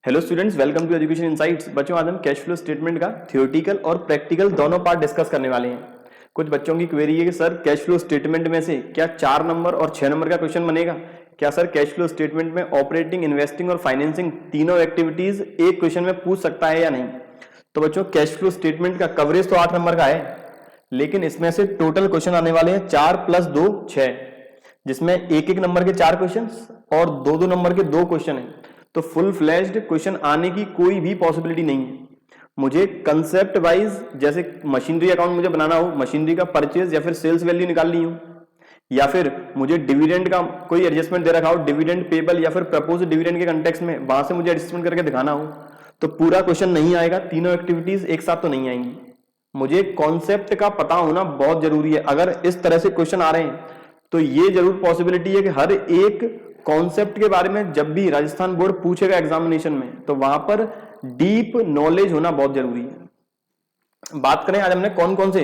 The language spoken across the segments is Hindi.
Hello students, welcome to education insights. बच्चों, आज हम कैश फ्लो स्टेटमेंट का थ्योरेटिकल और प्रैक्टिकल दोनों पार्ट डिस्कस करने वाले हैं। कुछ बच्चों की क्वेरी है कि सर कैश फ्लो स्टेटमेंट में से क्या 4 नंबर और 6 नंबर का क्वेश्चन बनेगा? क्या सर कैश फ्लो स्टेटमेंट में ऑपरेटिंग, इन्वेस्टिंग और फाइनेंसिंग तीनों एक्टिविटीज एक क्वेश्चन में पूछ सकता है या नहीं? तो बच्चों, कैश फ्लो स्टेटमेंट का कवरेज तो 8 नंबर का है, लेकिन इसमें से टोटल क्वेश्चन आने वाले हैं 4 + 2 6, जिसमें एक एक नंबर के 4 क्वेश्चन और दो दो नंबर के 2 क्वेश्चन है। तो फुल फ्लैश्ड क्वेश्चन आने की कोई भी पॉसिबिलिटी नहीं है। मुझे कंसेप्ट वाइज, जैसे मशीनरी अकाउंट मुझे बनाना हो, मशीनरी का परचेज या फिर सेल्स वैल्यू निकालनी हो, या फिर मुझे डिविडेंड का कोई एडजस्टमेंट दे रखा हो, डिविडेंड पेबल या फिर प्रपोज डिविडेंड के कंटेक्स्ट में, वहां से मुझे एडजस्टमेंट करके दिखाना हो, तो पूरा क्वेश्चन नहीं आएगा। तीनों एक्टिविटीज एक साथ तो नहीं आएंगी। मुझे कॉन्सेप्ट का पता होना बहुत जरूरी है। अगर इस तरह से क्वेश्चन आ रहे हैं तो ये जरूर पॉसिबिलिटी है कि हर एक कॉन्सेप्ट के बारे में जब भी राजस्थान बोर्ड पूछेगा एग्जामिनेशन में, तो वहां पर डीप नॉलेज होना बहुत जरूरी है। बात करें आज हमने कौन कौन से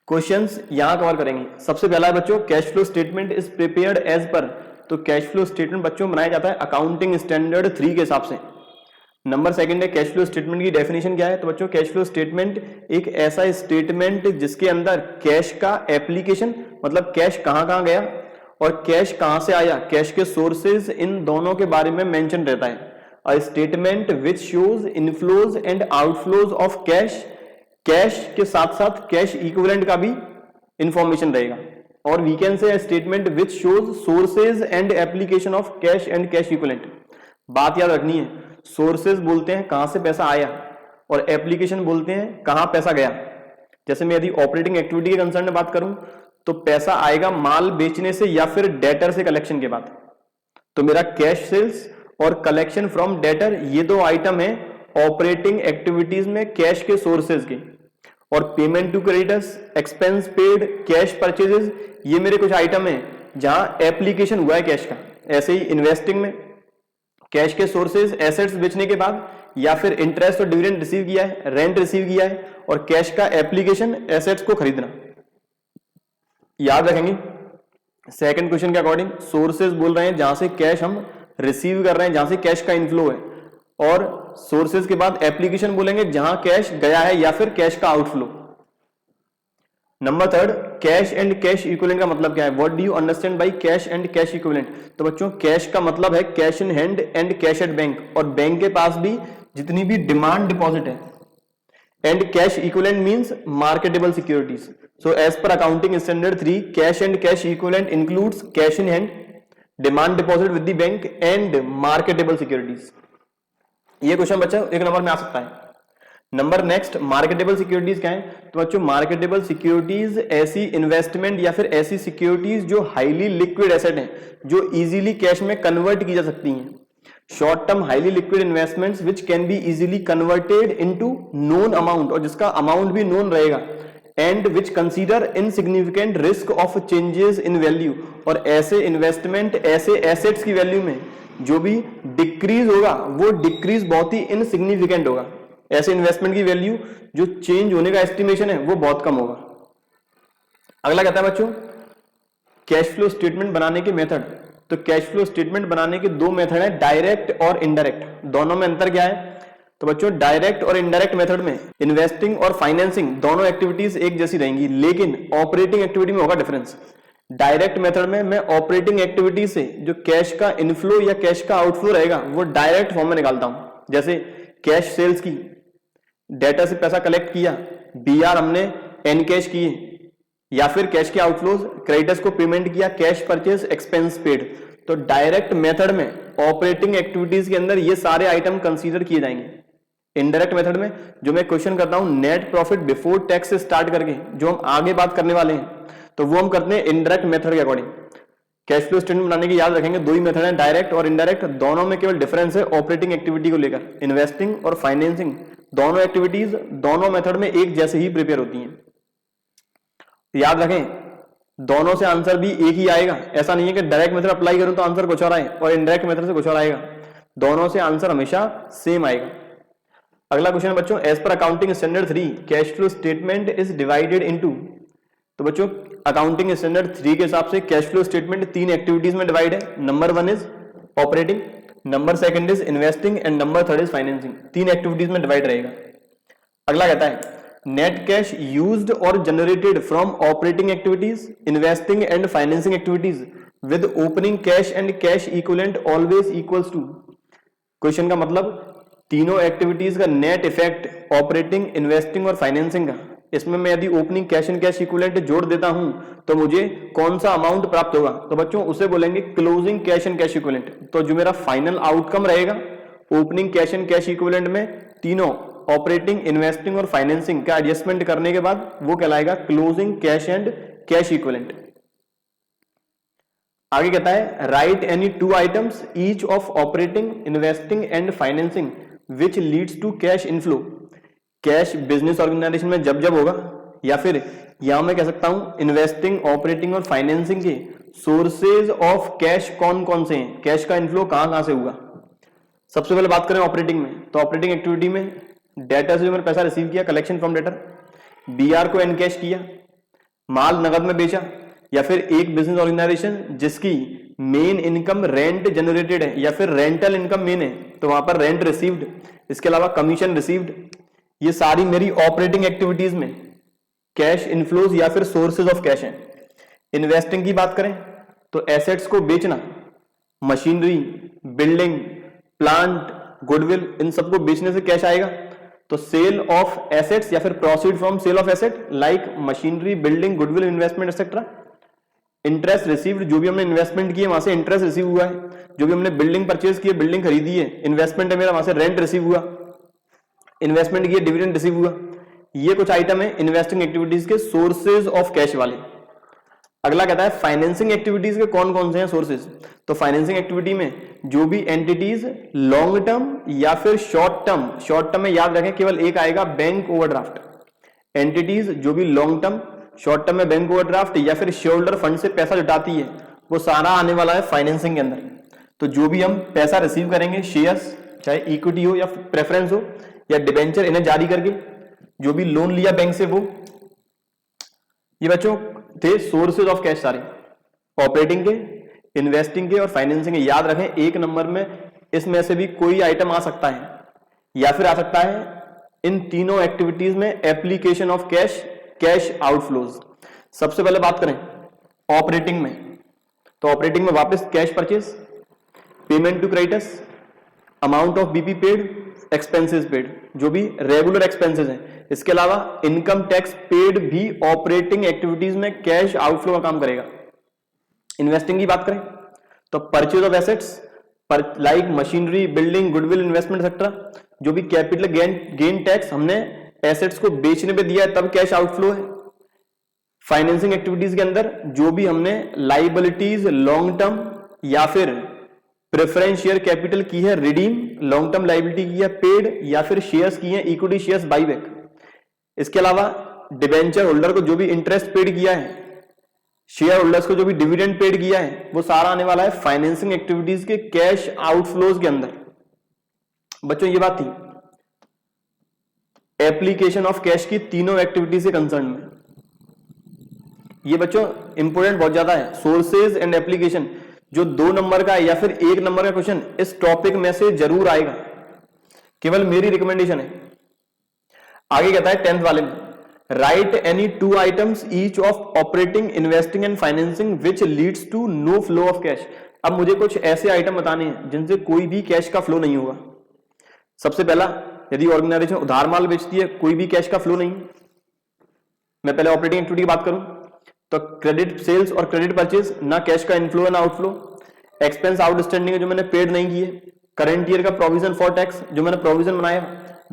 क्वेश्चंस यहां कवर करेंगे। सबसे पहला है बच्चों, cash flow statement is prepared as per. तो कैश फ्लो स्टेटमेंट बच्चों बनाया जाता है अकाउंटिंग स्टैंडर्ड 3 के हिसाब से। नंबर सेकंड है, कैश फ्लो स्टेटमेंट की डेफिनेशन क्या है? तो बच्चों, कैश फ्लो स्टेटमेंट एक ऐसा स्टेटमेंट जिसके अंदर कैश का एप्लीकेशन, मतलब कैश कहां कहां गया और कैश कहां से आया, कैश के सोर्सेज, इन दोनों के बारे में मेंशन रहता है। A statement which shows inflows and outflows of cash, cash के साथ साथ कैश इक्विवेलेंट का भी इंफॉर्मेशन रहेगा। और we can say statement which shows sources and application of cash and cash equivalent. बात याद रखनी है, सोर्सेज बोलते हैं कहां से पैसा आया और एप्लीकेशन बोलते हैं कहां पैसा गया। जैसे मैं यदि ऑपरेटिंग एक्टिविटी के कंसर्न में बात करूं तो पैसा आएगा माल बेचने से या फिर डेटर से कलेक्शन के बाद। तो मेरा कैश सेल्स और कलेक्शन फ्रॉम डेटर, ये दो आइटम है ऑपरेटिंग एक्टिविटीज में कैश के सोर्सेज के। और payment to creditors, expense paid, cash purchases, ये मेरे कुछ आइटम है जहां एप्लीकेशन हुआ है कैश का। ऐसे ही इन्वेस्टिंग में कैश के सोर्सेज एसेट्स बेचने के बाद, या फिर इंटरेस्ट और डिविडेंड रिसीव किया है, रेंट रिसीव किया है, और कैश का एप्लीकेशन एसेट्स को खरीदना। याद रखेंगे सेकंड क्वेश्चन के अकॉर्डिंग, सोर्सेज बोल रहे हैं जहां से कैश हम रिसीव कर रहे हैं, जहां से कैश का इनफ्लो है, और सोर्सेज के बाद एप्लीकेशन बोलेंगे जहां कैश गया है या फिर कैश का outflow. Number third, cash and cash equivalent का मतलब क्या है? What do you understand by cash and cash equivalent? तो बच्चों, कैश का मतलब है cash in hand and cash at bank, और बैंक के पास भी जितनी भी डिमांड डिपॉजिट है। And cash equivalent means marketable securities. So as per accounting standard 3, cash and cash equivalent includes cash in hand, demand deposit with the bank and marketable securities. ये क्वेश्चन बच्चा एक नंबर में आ सकता है। नंबर नेक्स्ट, मार्केटेबल सिक्योरिटीज क्या है? तो बच्चों, मार्केटेबल सिक्योरिटीज ऐसी इन्वेस्टमेंट या फिर ऐसी सिक्योरिटीज जो हाईली लिक्विड एसेट है, जो इजीली कैश में कन्वर्ट की जा सकती हैं। Short term highly liquid investments which can be easily converted into known amount, और जिसका अमाउंट भी नोन रहेगा, and which consider insignificant risk of changes in value, और ऐसे इन्वेस्टमेंट ऐसे एसेट्स की वैल्यू में जो भी डिक्रीज होगा वो डिक्रीज बहुत ही इनसिग्निफिकेंट होगा। ऐसे इन्वेस्टमेंट की वैल्यू जो चेंज होने का एस्टिमेशन है वो बहुत कम होगा। अगला कहता है बच्चों, कैश फ्लो स्टेटमेंट बनाने के मेथड। तो कैश फ्लो स्टेटमेंट बनाने के 2 मेथड है, डायरेक्ट और इनडायरेक्ट। दोनों में अंतर क्या है? तो बच्चों, डायरेक्ट और इनडायरेक्ट मेथड में इन्वेस्टिंग और फाइनेंसिंग दोनों एक्टिविटीज एक जैसी रहेंगी, लेकिन ऑपरेटिंग एक्टिविटी में होगा डिफरेंस। डायरेक्ट मेथड में मैं ऑपरेटिंग एक्टिविटी से जो कैश का इनफ्लो या कैश का आउटफ्लो रहेगा वो डायरेक्ट फॉर्म में निकालता हूं। जैसे कैश सेल्स की, डेटा से पैसा कलेक्ट किया, बीआर हमने एनकैश किए, या फिर कैश के आउटफ्लोज, क्रेडिटर्स को पेमेंट किया, कैश परचेज, एक्सपेंस पेड। तो डायरेक्ट मेथड में ऑपरेटिंग एक्टिविटीज के अंदर ये सारे आइटम कंसीडर किए जाएंगे। इनडायरेक्ट मेथड में जो मैं क्वेश्चन करता हूं नेट प्रॉफिट बिफोर टैक्स से स्टार्ट करके, जो हम आगे बात करने वाले हैं, तो वो हम करते हैं इनडायरेक्ट मेथड के अकॉर्डिंग। कैश फ्लो स्टेटमेंट बनाने की याद रखेंगे 2 ही मेथड है, डायरेक्ट और इनडायरेक्ट। दोनों में केवल डिफरेंस है ऑपरेटिंग एक्टिविटी को लेकर। इन्वेस्टिंग और फाइनेंसिंग दोनों एक्टिविटीज दोनों मेथड में एक जैसे ही प्रिपेयर होती हैं। याद रखें, दोनों से आंसर भी एक ही आएगा। ऐसा नहीं है कि डायरेक्ट मेथड अप्लाई करूं तो आंसर कुछ और आए और इनडायरेक्ट मेथड से कुछ और आएगा। दोनों से आंसर हमेशा सेम आएगा। अगला क्वेश्चन बच्चों, as per accounting standard 3, cash flow statement is divided into. तो बच्चों, अकाउंटिंग स्टैंडर्ड 3 के हिसाब से कैश फ्लो स्टेटमेंट 3 एक्टिविटीज में डिवाइड है। Number 1 is operating, number second is investing and number third is financing. 3 activities में डिवाइड रहेगा। अगला कहता है नेट कैश यूज्ड और generated from operating activities, investing and financing activities with opening cash and cash equivalent always equals to. Question का मतलब तीनों एक्टिविटीज का नेट इफेक्ट ऑपरेटिंग, इन्वेस्टिंग और फाइनेंसिंग का, इसमें मैं यदि opening cash and cash equivalent जोड़ देता हूं तो मुझे कौन सा अमाउंट प्राप्त होगा? तो बच्चों उसे बोलेंगे closing cash and cash equivalent. तो जो मेरा फाइनल आउटकम रहेगा opening cash and cash equivalent में तीनों ऑपरेटिंग, इन्वेस्टिंग और फाइनेंसिंग का एडजस्टमेंट करने के बाद वो कहलाएगा closing cash and cash equivalent. आगे कहता है write any 2 items each of operating, investing and financing which leads to cash inflow. Cash business organisation में जब जब होगा, या फिर यहां मैं कह सकता हूं इन्वेस्टिंग, ऑपरेटिंग और फाइनेंसिंग के सोर्सेज ऑफ कैश कौन कौन से हैं, कैश का इनफ्लो कहां से होगा। सबसे पहले बात करें ऑपरेटिंग में, तो ऑपरेटिंग एक्टिविटी में डेटर से जो मैंने पैसा रिसीव किया, कलेक्शन फ्रॉम डेटर, बीआर को एनकैश किया, माल नगद में बेचा, या फिर एक बिजनेस ऑर्गेनाइजेशन जिसकी मेन इनकम रेंट जनरेटेड है या फिर रेंटल इनकम मेन है तो वहां पर रेंट रिसीव्ड, इसके अलावा कमीशन रिसीव्ड, ये सारी मेरी ऑपरेटिंग एक्टिविटीज में कैश इनफ्लोज या फिर सोर्सेज ऑफ कैश है। इन्वेस्टिंग की बात करें तो एसेट्स को बेचना, मशीनरी, बिल्डिंग, प्लांट, गुडविल, इन सबको बेचने से कैश आएगा। तो सेल ऑफ एसेट्स या फिर proceed from sale of asset like machinery, building, goodwill, investment etcetera. Interest received, जो भी हमने इन्वेस्टमेंट किए वहां से इंटरेस्ट रिसीव हुआ है। जो भी हमने बिल्डिंग परचेज की है, बिल्डिंग खरीदी है, इन्वेस्टमेंट है मेरा, वहां से रेंट रिसीव हुआ। इन्वेस्टमेंट की डिविडेंड रिसीव हुआ। ये कुछ आइटम है इन्वेस्टिंग एक्टिविटीज के सोर्सेज ऑफ कैश वाले। अगला कहता है फाइनेंसिंग एक्टिविटीज के कौन कौन से हैं सोर्सेज। तो फाइनेंसिंग एक्टिविटी में जो भी एंटिटीज लॉन्ग टर्म या फिर शॉर्ट टर्म में याद रखें केवल एक आएगा, बैंक ओवरड्राफ्ट। एंटिटीज जो भी लॉन्ग टर्म, शॉर्ट टर्म में बैंक ओवरड्राफ्ट या फिर शेयर होल्डर फंड से पैसा जुटाती है, वो सारा आने वाला है फाइनेंसिंग के अंदर। तो जो भी हम पैसा रिसीव करेंगे, शेयर्स चाहे इक्विटी हो या प्रेफरेंस हो या डिबेंचर, इन्हें जारी करके जो भी लोन लिया बैंक से, वो ये बच्चों थे सोर्सेज ऑफ कैश सारे, ऑपरेटिंग के, इन्वेस्टिंग के और फाइनेंसिंग के। याद रखें एक नंबर में इसमें से भी कोई आइटम आ सकता है या फिर आ सकता है इन तीनों एक्टिविटीज में application of cash, cash outflows. सबसे पहले बात करें ऑपरेटिंग में, तो ऑपरेटिंग में वापस cash purchase, payment to creditors, amount of BP paid, expenses paid, जो भी रेगुलर एक्सपेंसेस हैं। इसके अलावा इनकम टैक्स पेड भी ऑपरेटिंग एक्टिविटीज में कैश आउटफ्लो का काम करेगा। इन्वेस्टिंग की बात करें तो purchase of assets like machinery, building, goodwill, investment etcetera, जो भी कैपिटल गेन टैक्स हमने एसेट्स को बेचने पे दिया है तब कैश आउटफ्लो है। फाइनेंसिंग एक्टिविटीज के अंदर जो भी हमने लाइबिलिटीज लॉन्ग टर्म या फिर प्रेफरेंस शेयर कैपिटल की है रिडीम, लॉन्ग टर्म लाइबिलिटी की है पेड, या फिर शेयर्स की है इक्विटी शेयर्स बाईबैक। इसके अलावा डिबेंचर होल्डर को जो भी इंटरेस्ट पेड किया है, शेयर होल्डर्स को जो भी डिविडेंड पेड किया है, वो सारा आने वाला है फाइनेंसिंग एक्टिविटीज के कैश आउटफ्लोज के अंदर। बच्चों ये बात थी एप्लीकेशन ऑफ कैश की तीनों एक्टिविटी से कंसर्न में। ये बच्चों इंपोर्टेंट बहुत ज्यादा है, सोर्सेज एंड एप्लीकेशन। जो 2 नंबर का या फिर 1 नंबर का क्वेश्चन इस टॉपिक में से जरूर आएगा, केवल मेरी रिकमेंडेशन है। आगे कहता है 10th वाले में write any 2 items each of operating, investing and financing which leads to no flow of cash. अब मुझे कुछ ऐसे आइटम बताने हैं जिनसे कोई भी कैश का फ्लो नहीं होगा। सबसे पहला, यदि ऑर्गेनाइजेशन उधार माल बेचती है, कोई भी कैश का फ्लो नहीं। मैं पहले ऑपरेटिंग एक्टिविटी की बात करूं तो क्रेडिट सेल्स और क्रेडिट परचेज, ना कैश का इनफ्लो है ना आउटफ्लो। एक्सपेंस आउटस्टैंडिंग जो मैंने पेड नहीं किए, करंट ईयर का प्रोविजन फॉर टैक्स जो मैंने प्रोविजन बनाया,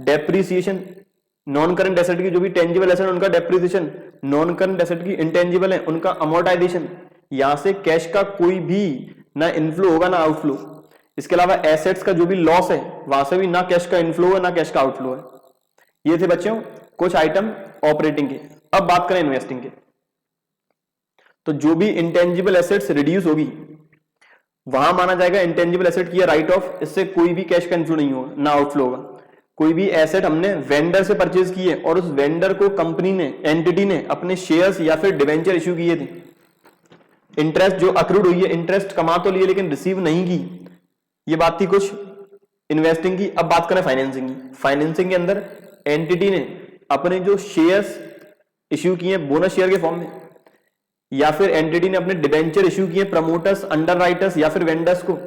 डेप्रीसिएशन, नॉन करंट एसेट की जो भी टेंजिबल एसेट उनका डेप्रीसिएशन, नॉन करंट एसेट की इंटेंजिबल है उनका अमोर्टाइजेशन। यहां से कैश का कोई भी ना इनफ्लो होगा ना आउटफ्लो। इसके अलावा एसेट्स का जो भी लॉस है वहां से भी ना कैश का इनफ्लो है ना कैश का आउटफ्लो है। ये थे बच्चों कुछ आइटम ऑपरेटिंग के। अब बात करें इन्वेस्टिंग के, तो जो भी इंटेंजिबल एसेट्स रिड्यूस होगी वहां माना जाएगा इंटेंजिबल एसेट की राइट ऑफ, इससे कोई भी कैश का इनफ्लो नहीं होगा ना आउटफ्लो होगा। कोई भी एसेट हमने वेंडर से परचेज की है और उस वेंडर को कंपनी ने, एंटिटी ने अपने शेयर्स या फिर डिवेंचर इश्यू किए थे, इंटरेस्ट जो अक्रूड हुई है, इंटरेस्ट कमा तो लिए लेकिन रिसीव नहीं की, ये बात थी कुछ इन्वेस्टिंग की। अब बात करें फाइनेंसिंग की। फाइनेंसिंग के अंदर एंटिटी ने अपने जो शेयर्स इश्यू किए बोनस शेयर के फॉर्म में, या फिर एंटिटी ने अपने डिबेंचर इश्यू किए प्रमोटर्स, अंडर राइटर्स या फिर वेंडर्स को,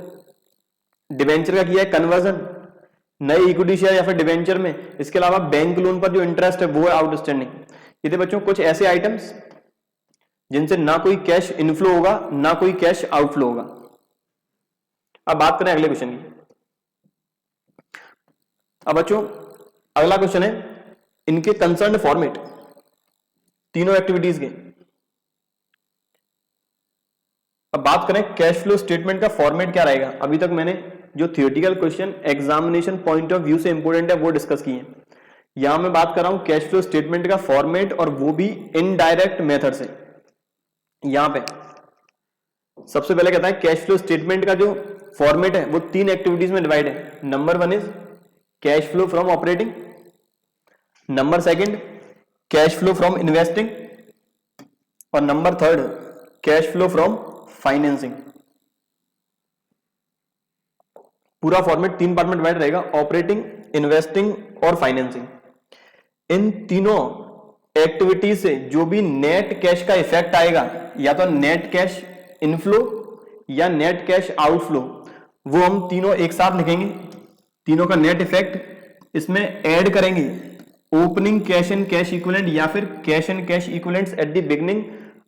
डिबेंचर का किया है कन्वर्जन नए इक्विटी शेयर या फिर डिबेंचर में। इसके अलावा बैंक लोन पर जो इंटरेस्ट है वो है आउटस्टैंडिंग। ये थे बच्चों कुछ ऐसे आइटम्स जिनसे ना कोई कैश इनफ्लो होगा ना कोई कैश आउटफ्लो होगा। अब बात करें अगले क्वेश्चन की। अब बच्चों अगला क्वेश्चन है इनके कंसर्न फॉर्मेट, तीनों एक्टिविटीज के। अब बात करें कैश फ्लो स्टेटमेंट का फॉर्मेट क्या रहेगा। अभी तक मैंने जो theoretical question examination point of view से इंपोर्टेंट है वो डिस्कस किए। यहां मैं बात कर रहा हूं कैश फ्लो स्टेटमेंट का फॉर्मेट, और वो भी इनडायरेक्ट मेथड से। यहां पे सबसे पहले कहता है कैश फ्लो स्टेटमेंट का जो फॉर्मेट है वो तीन एक्टिविटीज में डिवाइड है। Number one is cash flow from operating, number second cash flow from investing, और number third cash flow from financing. पूरा फॉर्मेट तीन पार्ट में डिवाइड रहेगा, ऑपरेटिंग, इन्वेस्टिंग और फाइनेंसिंग। इन तीनों एक्टिविटी से जो भी नेट कैश का इफेक्ट आएगा, या तो नेट कैश इनफ्लो या नेट कैश आउटफ्लो, वो हम तीनों एक साथ लिखेंगे। तीनों का नेट इफेक्ट इसमें ऐड करेंगे। Opening cash and cash equivalent या फिर cash and cash equivalents at the beginning,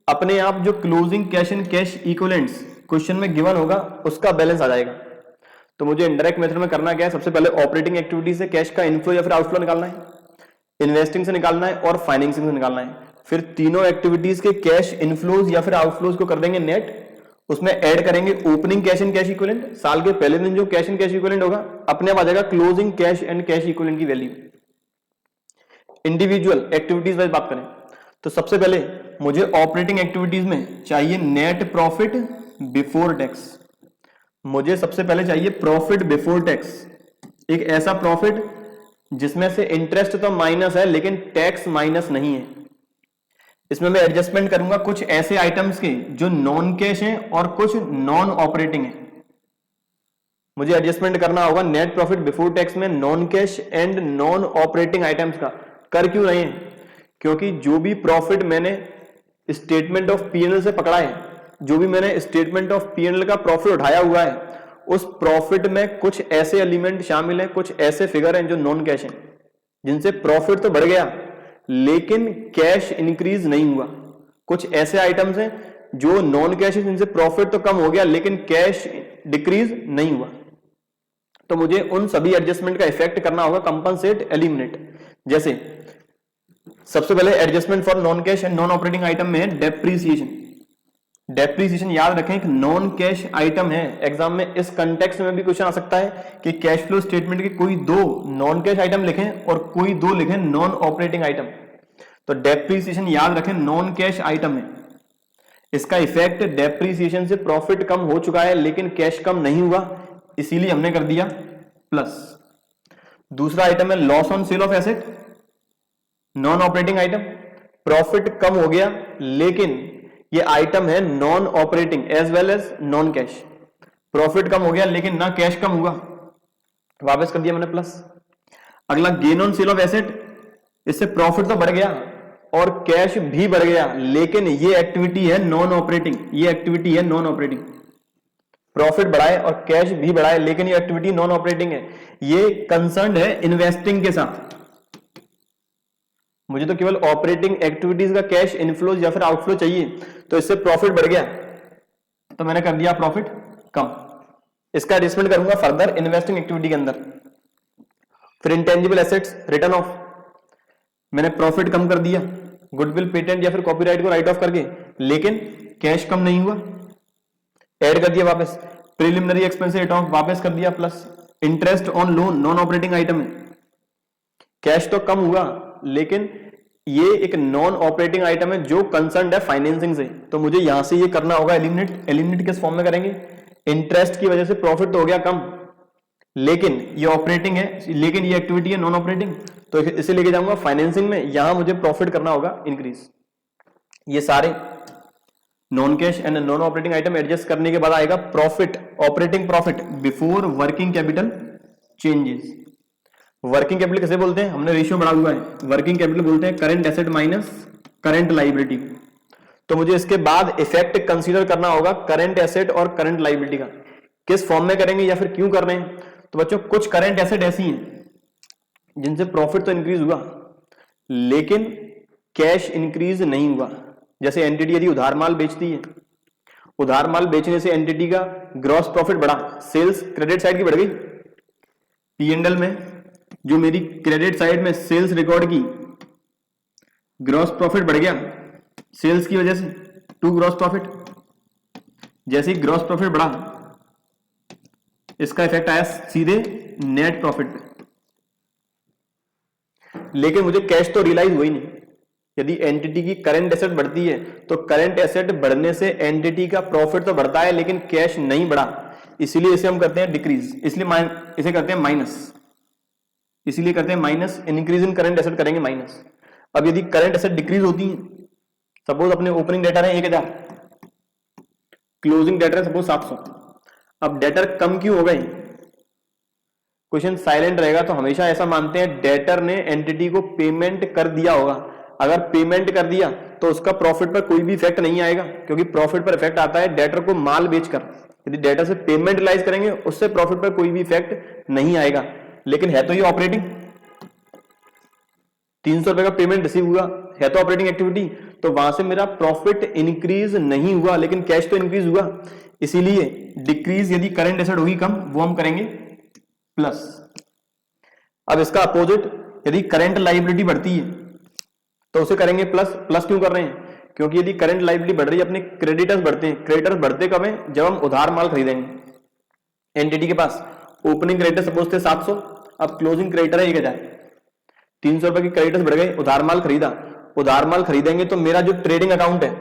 अपने आप जो closing cash and cash equivalents question में गिवन होगा उसका बैलेंस आ जाएगा। तो मुझे इनडायरेक्ट मेथड में करना क्या है, सबसे पहले ऑपरेटिंग एक्टिविटी से कैश का इनफ्लो या फिर आउटफ्लो निकालना है, इन्वेस्टिंग से निकालना है और फाइनेंसिंग से निकालना है। फिर तीनों एक्टिविटीज के कैश इनफ्लोज या फिर आउटफ्लोज को कर देंगे नेट, उसमें ऐड करेंगे opening cash and cash equivalent, साल के पहले दिन जो कैश एंड कैश इक्विवेलेंट होगा, अपने आप आ जाएगा closing cash and cash equivalent की वैल्यू। इंडिविजुअल एक्टिविटीज वाइज बात करें तो सबसे पहले मुझे ऑपरेटिंग एक्टिविटीज में चाहिए नेट प्रॉफिट बिफोर टैक्स। मुझे सबसे पहले चाहिए प्रॉफिट बिफोर टैक्स, एक ऐसा प्रॉफिट जिसमें से इंटरेस्ट तो माइनस है लेकिन टैक्स माइनस नहीं है। इसमें मैं एडजस्टमेंट करूंगा कुछ ऐसे आइटम्स के जो नॉन कैश हैं और कुछ नॉन ऑपरेटिंग है। मुझे एडजस्टमेंट करना होगा नेट प्रॉफिट बिफोर टैक्स में non cash and non operating items का। कर क्यों रहे हैं, क्योंकि जो भी प्रॉफिट मैंने स्टेटमेंट ऑफ पीएनएल से पकड़ा है, जो भी मैंने स्टेटमेंट ऑफ पीएनएल का प्रॉफिट उठाया हुआ है, उस प्रॉफिट में कुछ ऐसे एलिमेंट शामिल हैं, कुछ ऐसे फिगर हैं जो नॉन कैश हैं, जिनसे प्रॉफिट तो बढ़ गया लेकिन कैश इंक्रीज नहीं हुआ। कुछ ऐसे आइटम्स हैं जो नॉन कैश है, जिनसे प्रॉफिट तो कम हो गया लेकिन कैश डिक्रीज नहीं हुआ। तो मुझे उन सभी एडजस्टमेंट का इफेक्ट करना होगा, कंपनसेट, एलिमिनेट। जैसे सबसे पहले adjustment for non cash and non operating item में है डेप्रीसिएशन। डेप्रीसिएशन याद रखें एक नॉन कैश आइटम है। एग्जाम में इस कंटेक्स्ट में भी क्वेश्चन आ सकता है कि कैश फ्लो स्टेटमेंट के कोई दो नॉन कैश आइटम लिखें और कोई दो लिखें नॉन ऑपरेटिंग आइटम। तो डेप्रीसिएशन याद रखें नॉन कैश आइटम है, इसका इफेक्ट डेप्रीसिएशन से प्रॉफिट कम हो चुका है लेकिन कैश कम नहीं हुआ, इसीलिए हमने कर दिया प्लस। दूसरा आइटम है loss on sale of asset, non operating item. Profit कम हो गया लेकिन ये आइटम है non operating as well as non cash. Profit कम हो गया लेकिन ना कैश कम हुआ, वापस कर दिया मैंने प्लस। अगला gain on sale of asset, इससे प्रॉफिट तो बढ़ गया और कैश भी बढ़ गया लेकिन ये एक्टिविटी है नॉन ऑपरेटिंग, ये एक्टिविटी है नॉन ऑपरेटिंग। प्रॉफिट बढ़ाए और कैश भी बढ़ाए लेकिन ये एक्टिविटी नॉन ऑपरेटिंग है। ये कंसर्न है इन्वेस्टिंग के साथ। मुझे तो केवल ऑपरेटिंग एक्टिविटीज का कैश इनफ्लो या फिर आउटफ्लो चाहिए, तो इससे प्रॉफिट बढ़ गया तो मैंने कर दिया प्रॉफिट कम। इसका एडजस्टमेंट करूंगा फर्दर इन्वेस्टिंग एक्टिविटी के अंदर। फिर इंटेंजिबल एसेट्स रिटर्न ऑफ, मैंने प्रॉफिट कम कर दिया गुडविल, पेटेंट या फिर कॉपीराइट को राइट ऑफ करके, लेकिन कैश कम नहीं हुआ, ऐड कर दिया वापस। प्रिलिमिनरी एक्सपेंस रिटर्न ऑफ वापस कर दिया plus. Interest on loan non operating item है, कैश तो कम हुआ लेकिन ये एक नॉन ऑपरेटिंग आइटम है जो कंसर्न है फाइनेंसिंग से, तो मुझे यहां से ये करना होगा एलिमिनेट। एलिमिनेट किस फॉर्म में करेंगे, इंटरेस्ट की वजह से प्रॉफिट तो हो गया कम लेकिन ये ऑपरेटिंग है, लेकिन ये एक्टिविटी है नॉन ऑपरेटिंग, तो इसे लेके जाऊंगा फाइनेंसिंग में। यहां मुझे प्रॉफिट करना होगा इंक्रीज। ये सारे non cash and non operating item adjust करने के बाद आएगा profit, operating profit before working capital changes. Working capital कैसे बोलते हैं, हमने रेशियो बढ़ा हुआ है, वर्किंग कैपिटल बोलते हैं current asset minus current liability. तो मुझे इसके बाद इफेक्ट कंसीडर करना होगा करंट एसेट और करंट लायबिलिटी का। किस फॉर्म में करेंगे या फिर क्यों कर रहे हैं? तो बच्चों कुछ करंट एसेट ऐसी हैं जिनसे प्रॉफिट तो इंक्रीज हुआ लेकिन कैश इंक्रीज नहीं हुआ। जैसे एंटिटी यदि उधार माल बेचती है, उधार माल बेचने से एंटिटी का ग्रॉस प्रॉफिट बढ़ा, सेल्स क्रेडिट साइड की बढ़ गई। P&L में जो मेरी क्रेडिट साइड में सेल्स रिकॉर्ड की, ग्रॉस प्रॉफिट बढ़ गया सेल्स की वजह से, टू ग्रॉस प्रॉफिट। जैसे ही ग्रॉस प्रॉफिट बढ़ा इसका इफेक्ट आया सीधे नेट प्रॉफिट पे, लेकिन मुझे कैश तो रियलाइज हुई नहीं। यदि एंटिटी की करंट एसेट बढ़ती है तो करंट एसेट बढ़ने से एंटिटी का प्रॉफिट तो बढ़ता है लेकिन कैश नहीं बढ़ा, इसीलिए इसे हम करते हैं डिक्रीज, इसलिए इसे करते हैं माइनस, इसीलिए करते हैं minus. Increase in current asset करेंगे माइनस। अब यदि करंट एसेट डिक्रीज होती है, सपोज अपने ओपनिंग डेटर है 1000, क्लोजिंग डेटर है सपोज 700, अब डेटर कम क्यों हो गए? क्वेश्चन साइलेंट रहेगा तो हमेशा ऐसा मानते हैं डेटर ने एंटिटी को पेमेंट कर दिया होगा। अगर पेमेंट कर दिया तो उसका प्रॉफिट पर कोई भी इफेक्ट नहीं आएगा, क्योंकि प्रॉफिट पर इफेक्ट आता है डेटर को माल बेचकर। यदि डेटर से पेमेंट रिलाइज करेंगे उससे प्रॉफिट पर कोई भी इफेक्ट नहीं आएगा। लेकिन है तो ये ऑपरेटिंग, 300 रुपए का पेमेंट रिसीव हुआ, है तो ऑपरेटिंग एक्टिविटी, तो वहां से मेरा प्रॉफिट इंक्रीज नहीं हुआ लेकिन कैश तो इंक्रीज हुआ। इसीलिए डिक्रीज यदि करंट एसेट होगी कम, वो हम करेंगे प्लस। अब इसका अपोजिट, यदि करंट लायबिलिटी बढ़ती है तो उसे करेंगे प्लस। प्लस क्यों कर रहे हैं? क्योंकि यदि करंट लायबिलिटी बढ़ रही है, अपने क्रेडिटर्स बढ़ते हैं। क्रेडिटर्स बढ़ते कब है? जब हम उधार माल खरीदेंगे। एंटिटी के पास ओपनिंग क्रेडिटर सपोज थे 700, अब क्लोजिंग क्रेडिटर है 1000, 300 रुपए की क्रेडिटर्स बढ़ गए, उधार माल खरीदा। उधार माल खरीदेंगे तो मेरा जो ट्रेडिंग अकाउंट है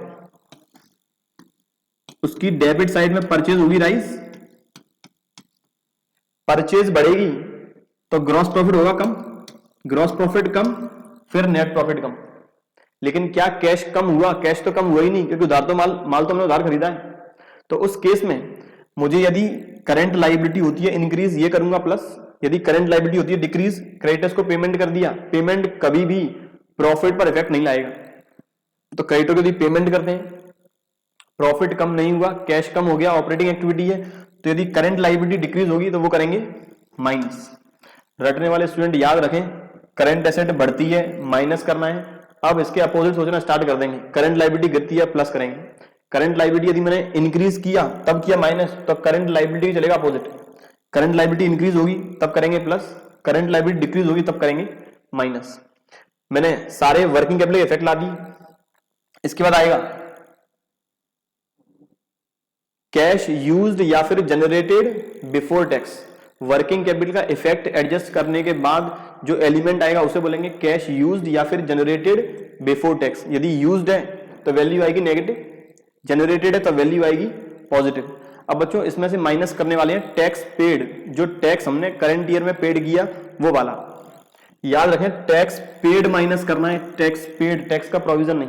उसकी डेबिट साइड में परचेज होगी राइज, परचेज बढ़ेगी तो ग्रॉस प्रॉफिट होगा कम, ग्रॉस प्रॉफिट कम फिर नेट प्रॉफिट कम। लेकिन क्या कैश कम हुआ? कैश तो कम हुआ ही नहीं, क्योंकि उधार तो माल तो हमने उधार खरीदा है। तो उस केस में मुझे यदि करंट लायबिलिटी होती है इंक्रीज, ये करूंगा प्लस। यदि करंट लायबिलिटी होती है डिक्रीज, क्रेडिटर्स को पेमेंट कर दिया, पेमेंट कभी भी प्रॉफिट पर इफेक्ट नहीं लाएगा। तो क्रेडिटर को यदि पेमेंट करते हैं, प्रॉफिट कम नहीं हुआ, कैश कम हो गया, ऑपरेटिंग एक्टिविटी है, तो यदि करंट लायबिलिटी डिक्रीज होगी तो वो करेंगे माइनस। रटने वाले स्टूडेंट याद रखें, करंट एसेट बढ़ती है माइनस करना है। अब इसके अपोजिट सोचना स्टार्ट कर देंगे, करंट लायबिलिटी गिरती है प्लस करेंगे। करंट लायबिलिटी यदि मैंने इंक्रीज किया तब किया माइनस, तो करंट लायबिलिटी चलेगा अपोजिट। करंट लायबिलिटी इंक्रीज होगी तब करेंगे प्लस, करंट लायबिलिटी डिक्रीज होगी तब करेंगे माइनस। मैंने सारे वर्किंग कैपिटल इफेक्ट ला दिए। इसके बाद आएगा कैश यूज्ड या फिर generated before tax. Working capital का इफेक्ट एडजस्ट करने के बाद जो एलिमेंट आएगा उसे बोलेंगे कैश यूज्ड या फिर जनरेटेड बिफोर टैक्स। यदि यूज्ड है तो वैल्यू आएगी नेगेटिव, जनरेटेड है तो वैल्यू आएगी पॉजिटिव। अब बच्चों इसमें से माइनस करने वाले हैं टैक्स पेड, जो टैक्स हमने करंट ईयर में पेड किया वो वाला। याद रखें टैक्स पेड माइनस करना है, टैक्स पेड, टैक्स का प्रोविजन नहीं।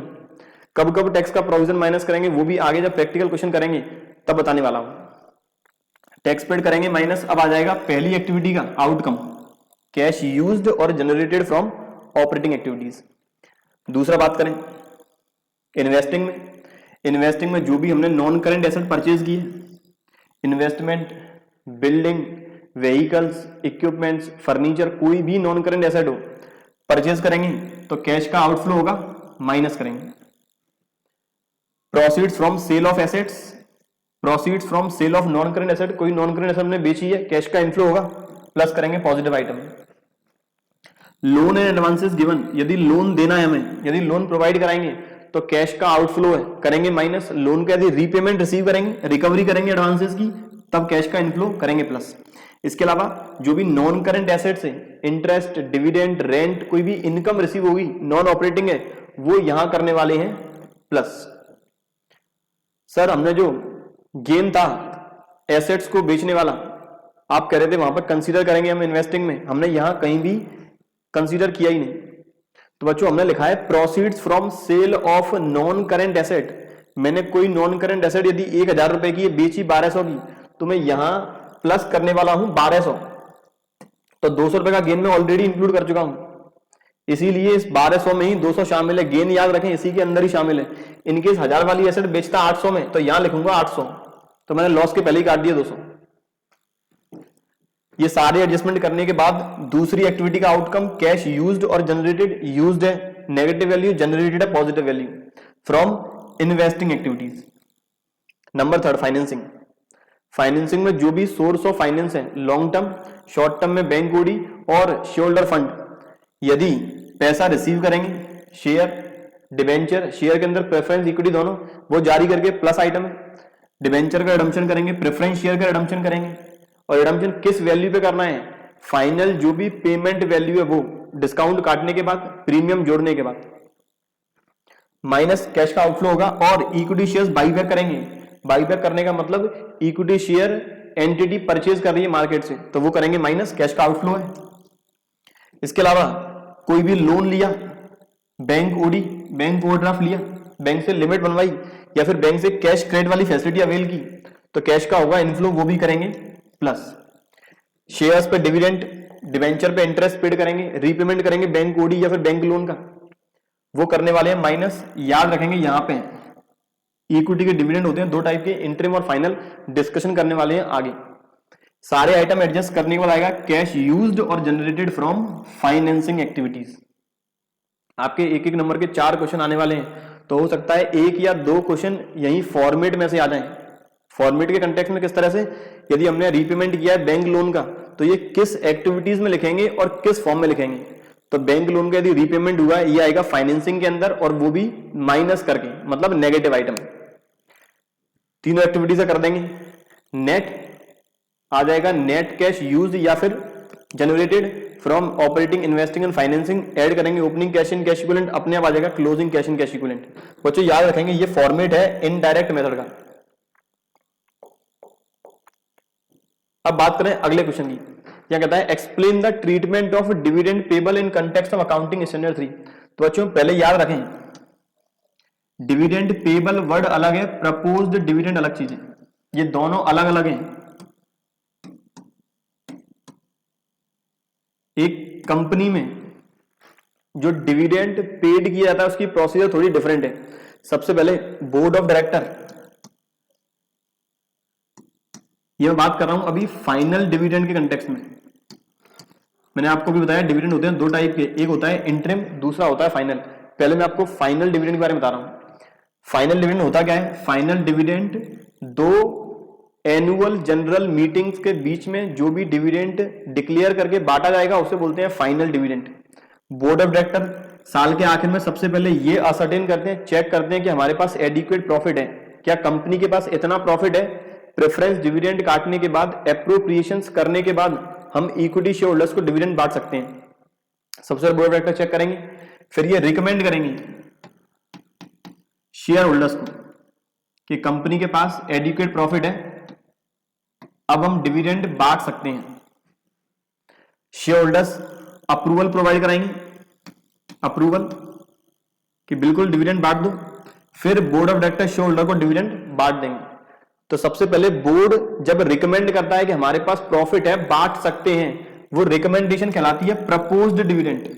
कब कब टैक्स का प्रोविजन माइनस करेंगे वो भी आगे जब प्रैक्टिकल क्वेश्चन करेंगे तब बताने वाला हूं। टैक्स पेड करेंगे माइनस। अब आ जाएगा पहली एक्टिविटी का आउटकम, कैश यूज्ड और जनरेटेड फ्रॉम ऑपरेटिंग एक्टिविटीज। दूसरा बात करें इन्वेस्टिंग में। इन्वेस्टिंग में जो भी हमने नॉन करंट एसेट परचेज किए, investment, building, vehicles, equipments, furniture, कोई भी नॉन करंट एसेट हो, परचेज करेंगे तो कैश का आउटफ्लो होगा, माइनस करेंगे। Proceeds from sale of assets, proceeds from sale of non current asset, कोई नॉन करंट एसेट हमने बेची है, कैश का इनफ्लो होगा, प्लस करेंगे positive item. Loan and advances given, यदि लोन देना है हमें, यदि लोन प्रोवाइड कराएंगे तो कैश का आउटफ्लो है, करेंगे माइनस। लोन का यदि रीपेमेंट रिसीव करेंगे, रिकवरी करेंगे एडवांसेस की, तब कैश का इनफ्लो करेंगे प्लस। इसके अलावा जो भी नॉन करंट एसेट्स है, इंटरेस्ट, डिविडेंड, रेंट, कोई भी इनकम रिसीव होगी नॉन ऑपरेटिंग है, वो यहां करने वाले हैं प्लस। सर हमने जो गेन था एसेट्स को बेचने वाला, आप कह रहे थे वहां पर कंसीडर करेंगे हम इन्वेस्टिंग में, हमने यहां कहीं भी कंसीडर किया ही नहीं। तो बच्चों हमने लिखा है proceeds from sale of non current asset, मैंने कोई नॉन करंट एसेट यदि 1000 रुपए की बेची 1200 की, तो मैं यहां प्लस करने वाला हूं 1200, तो 200 रुपए का गेन मैं ऑलरेडी इंक्लूड कर चुका हूं, इसीलिए इस 1200 में ही 200 शामिल है। गेन याद रखें इसी के अंदर ही शामिल है। इनकेस 1000 वाली एसेट बेचता 800 में, तो यहां लिखूंगा 800, तो मैंने लॉस के पहले ही काट दिया 200। ये सारे एडजस्टमेंट करने के बाद दूसरी एक्टिविटी का आउटकम कैश यूज्ड और जनरेटेड, यूज्ड है नेगेटिव वैल्यू, जनरेटेड है positive value from investing activities. Number 3 financing. Financing में जो भी सोर्स ऑफ फाइनेंस है, लॉन्ग टर्म, शॉर्ट टर्म में बैंक ओडी और शेयर होल्डर फंड, यदि पैसा रिसीव करेंगे, शेयर, डिबेंचर, शेयर के अंदर प्रेफरेंस इक्विटी दोनों, वो जारी करके प्लस आइटम है, डिबेंचर का रिडम्पशन करेंगे, प्रेफरेंस शेयर का रिडम्पशन करेंगे, और रिडम्पशन किस वैल्यू पे करना है, फाइनल जो भी पेमेंट वैल्यू है वो डिस्काउंट काटने के बाद, प्रीमियम जोड़ने के बाद, माइनस कैश का आउटफ्लो होगा, और इक्विटी शेयर्स बाईबैक करेंगे। बाईबैक करने का मतलब इक्विटी शेयर एंटिटी परचेज कर रही है मार्केट से, तो वो करेंगे माइनस, कैश का आउटफ्लो है। इसके अलावा कोई भी लोन लिया, बैंक ओडी, बैंक ओवरड्राफ्ट लिया, बैंक से लिमिट बनवाई, या फिर बैंक से कैश क्रेडिट वाली फैसिलिटी अवेल की, तो कैश का होगा इनफ्लो, वो भी करेंगे प्लस। शेयर्स पे डिविडेंड, डिवेंचर पे इंटरेस्ट पेड करेंगे, रीपेमेंट करेंगे बैंक ओडी या फिर बैंक लोन का, वो करने वाले हैं माइनस। याद रखेंगे यहां पे इक्विटी के डिविडेंड होते हैं 2 टाइप के, इंटरिम और फाइनल, डिस्कशन करने वाले हैं आगे। सारे आइटम एडजस्ट करने के बाद आएगा कैश यूज्ड और जनरेटेड फ्रॉम फाइनेंसिंग एक्टिविटीज। आपके एक एक नंबर के 4 क्वेश्चन आने वाले हैं, तो हो सकता है 1 या 2 क्वेश्चन यही फॉर्मेट में से आ जाएं। फॉर्मेट के कंटेक्स्ट में किस तरह से, यदि हमने रीपेमेंट किया है बैंक लोन का, तो ये किस एक्टिविटीज में लिखेंगे और किस फॉर्म में लिखेंगे। तो बैंक लोन का यदि रीपेमेंट हुआ, ये आएगा फाइनेंसिंग के अंदर, और वो भी माइनस करके, मतलब नेगेटिव आइटम। तीनों एक्टिविटीज कर देंगे। नेट आ जाएगा नेट कैश यूज या फिर generated from operating, investing and financing, add करेंगे opening cash in cash equivalent, अपने आप आ जाएगा closing cash in cash equivalent. बच्चों याद रखेंगे ये फॉर्मेट है इनडायरेक्ट मेथड का। अब बात करें अगले क्वेश्चन की, क्या कहता है, explain the treatment of dividend payable in context of accounting standard 3। तो बच्चों पहले याद रखें, डिविडेंड पेबल वर्ड अलग है, प्रपोज्ड डिविडेंड अलग चीज है, ये दोनों अलग अलग हैं। एक कंपनी में जो डिविडेंड पेड किया जाता है उसकी प्रोसीजर थोड़ी डिफरेंट है। सबसे पहले बोर्ड ऑफ डायरेक्टर, ये मैं बात कर रहा हूं अभी फाइनल डिविडेंड के कंटेक्स्ट में। मैंने आपको भी बताया डिविडेंड होते हैं 2 टाइप के, एक होता है इंटरिम, दूसरा होता है फाइनल। पहले मैं आपको फाइनल डिविडेंड के बारे में बता रहा हूं। फाइनल डिविडेंड होता क्या है, final dividend 2 annual general meetings के बीच में जो भी डिविडेंड डिक्लेयर करके बांटा जाएगा उसे बोलते हैं final dividend. Board of director साल के आखिर में सबसे पहले ये असर्टेन करते हैं, चेक करते हैं कि हमारे पास एडिक्वेट प्रॉफिट है, क्या कंपनी के पास इतना प्रॉफिट है, प्रेफरेंस डिविडेंड काटने के बाद, एप्रोप्रिएशंस करने के बाद हम इक्विटी शेयर होल्डर्स को डिविडेंड बांट सकते हैं। सबसे बोर्ड ऑफ डायरेक्टर चेक करेंगे, फिर ये रिकमेंड करेंगे शेयर होल्डर्स को कि कंपनी के पास एडिक्वेट प्रॉफिट है, अब हम डिविडेंड बांट सकते हैं। शेयर होल्डर्स अप्रूवल प्रोवाइड कराएंगे, अप्रूवल कि बिल्कुल डिविडेंड बांट दो, फिर board of director share holder को डिविडेंड बांट देंगे। तो सबसे पहले बोर्ड जब रिकमेंड करता है कि हमारे पास प्रॉफिट है, बांट सकते हैं, वो रिकमेंडेशन कहलाती है प्रपोज्ड डिविडेंड।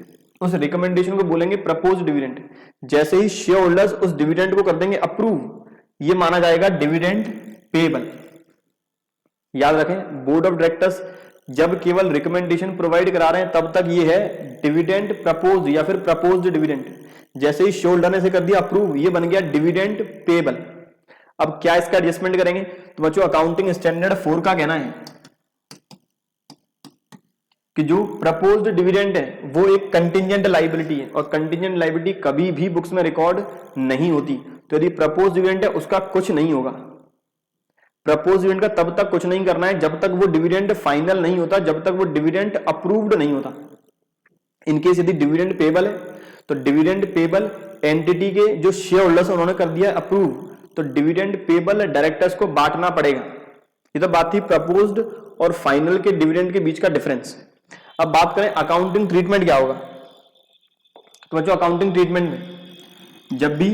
उस रिकमेंडेशन को बोलेंगे प्रपोज्ड डिविडेंड। जैसे ही शेयर होल्डर्स उस डिविडेंड को कर देंगे अप्रूव, ये माना जाएगा डिविडेंड पेबल। याद रखें, बोर्ड ऑफ डायरेक्टर्स जब केवल रिकमेंडेशन प्रोवाइड करा रहे हैं तब तक ये है डिविडेंड प्रपोज या फिर प्रपोज्ड डिविडेंड। जैसे ही शेयर होल्डर ने से कर दिया अप्रूव, ये बन गया डिविडेंड पेबल। अब क्या इसका एडजस्टमेंट करेंगे, तो बच्चों अकाउंटिंग स्टैंडर्ड 4 का कहना है कि जो प्रपोज्ड डिविडेंड है वो एक कंटिजेंट लायबिलिटी है, और कंटिजेंट लायबिलिटी कभी भी बुक्स में रिकॉर्ड नहीं होती। तो यदि प्रपोज्ड डिविडेंड है उसका कुछ नहीं होगा। प्रपोज्ड डिविडेंड का तब तक कुछ नहीं करना है जब तक वो डिविडेंड फाइनल नहीं होता, जब तक वो डिविडेंड अप्रूव्ड नहीं होता। इनकेस यदि डिविडेंड पेबल है तो डिविडेंड पेबल एंटिटी के जो शेयर होल्डर्स उन्होंने कर दिया अप्रूव, तो डिविडेंड पेबल डायरेक्टर्स को बांटना पड़ेगा। ये तो बात थी प्रपोज्ड और फाइनल के डिविडेंड के बीच का डिफरेंस। अब बात करें अकाउंटिंग ट्रीटमेंट क्या होगा। तो बच्चों अकाउंटिंग ट्रीटमेंट में जब भी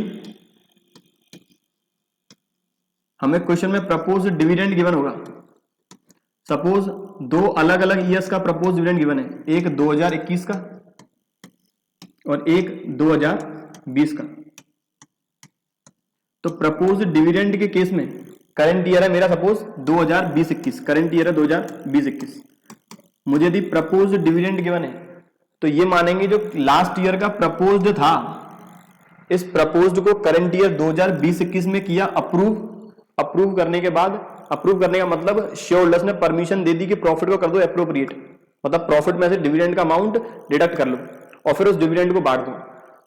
हमें क्वेश्चन में प्रपोज डिविडेंड गिवन होगा। सपोज दो अलग अलग ईयर्स का प्रपोज डिविडेंड गिवन है, एक 2021 का और एक 2020 का। तो प्रपोज डिविडेंड के केस में करंट ईयर है मेरा सपोज 2020-21, करंट ईयर है 2020-21। मुझे यदि प्रपोज डिविडेंड गिवन है तो ये मानेंगे जो लास्ट ईयर का प्रपोज्ड था, इस प्रपोज्ड को करंट ईयर 2020-21 में किया अप्रूव करने के बाद, अप्रूव करने का मतलब शेयर होल्डर्स ने परमिशन दे दी कि प्रॉफिट को कर दो एप्रोप्रिएट, मतलब प्रॉफिट में से डिविडेंड का अमाउंट डिडक्ट कर लो और फिर उस डिविडेंड को बांट दो।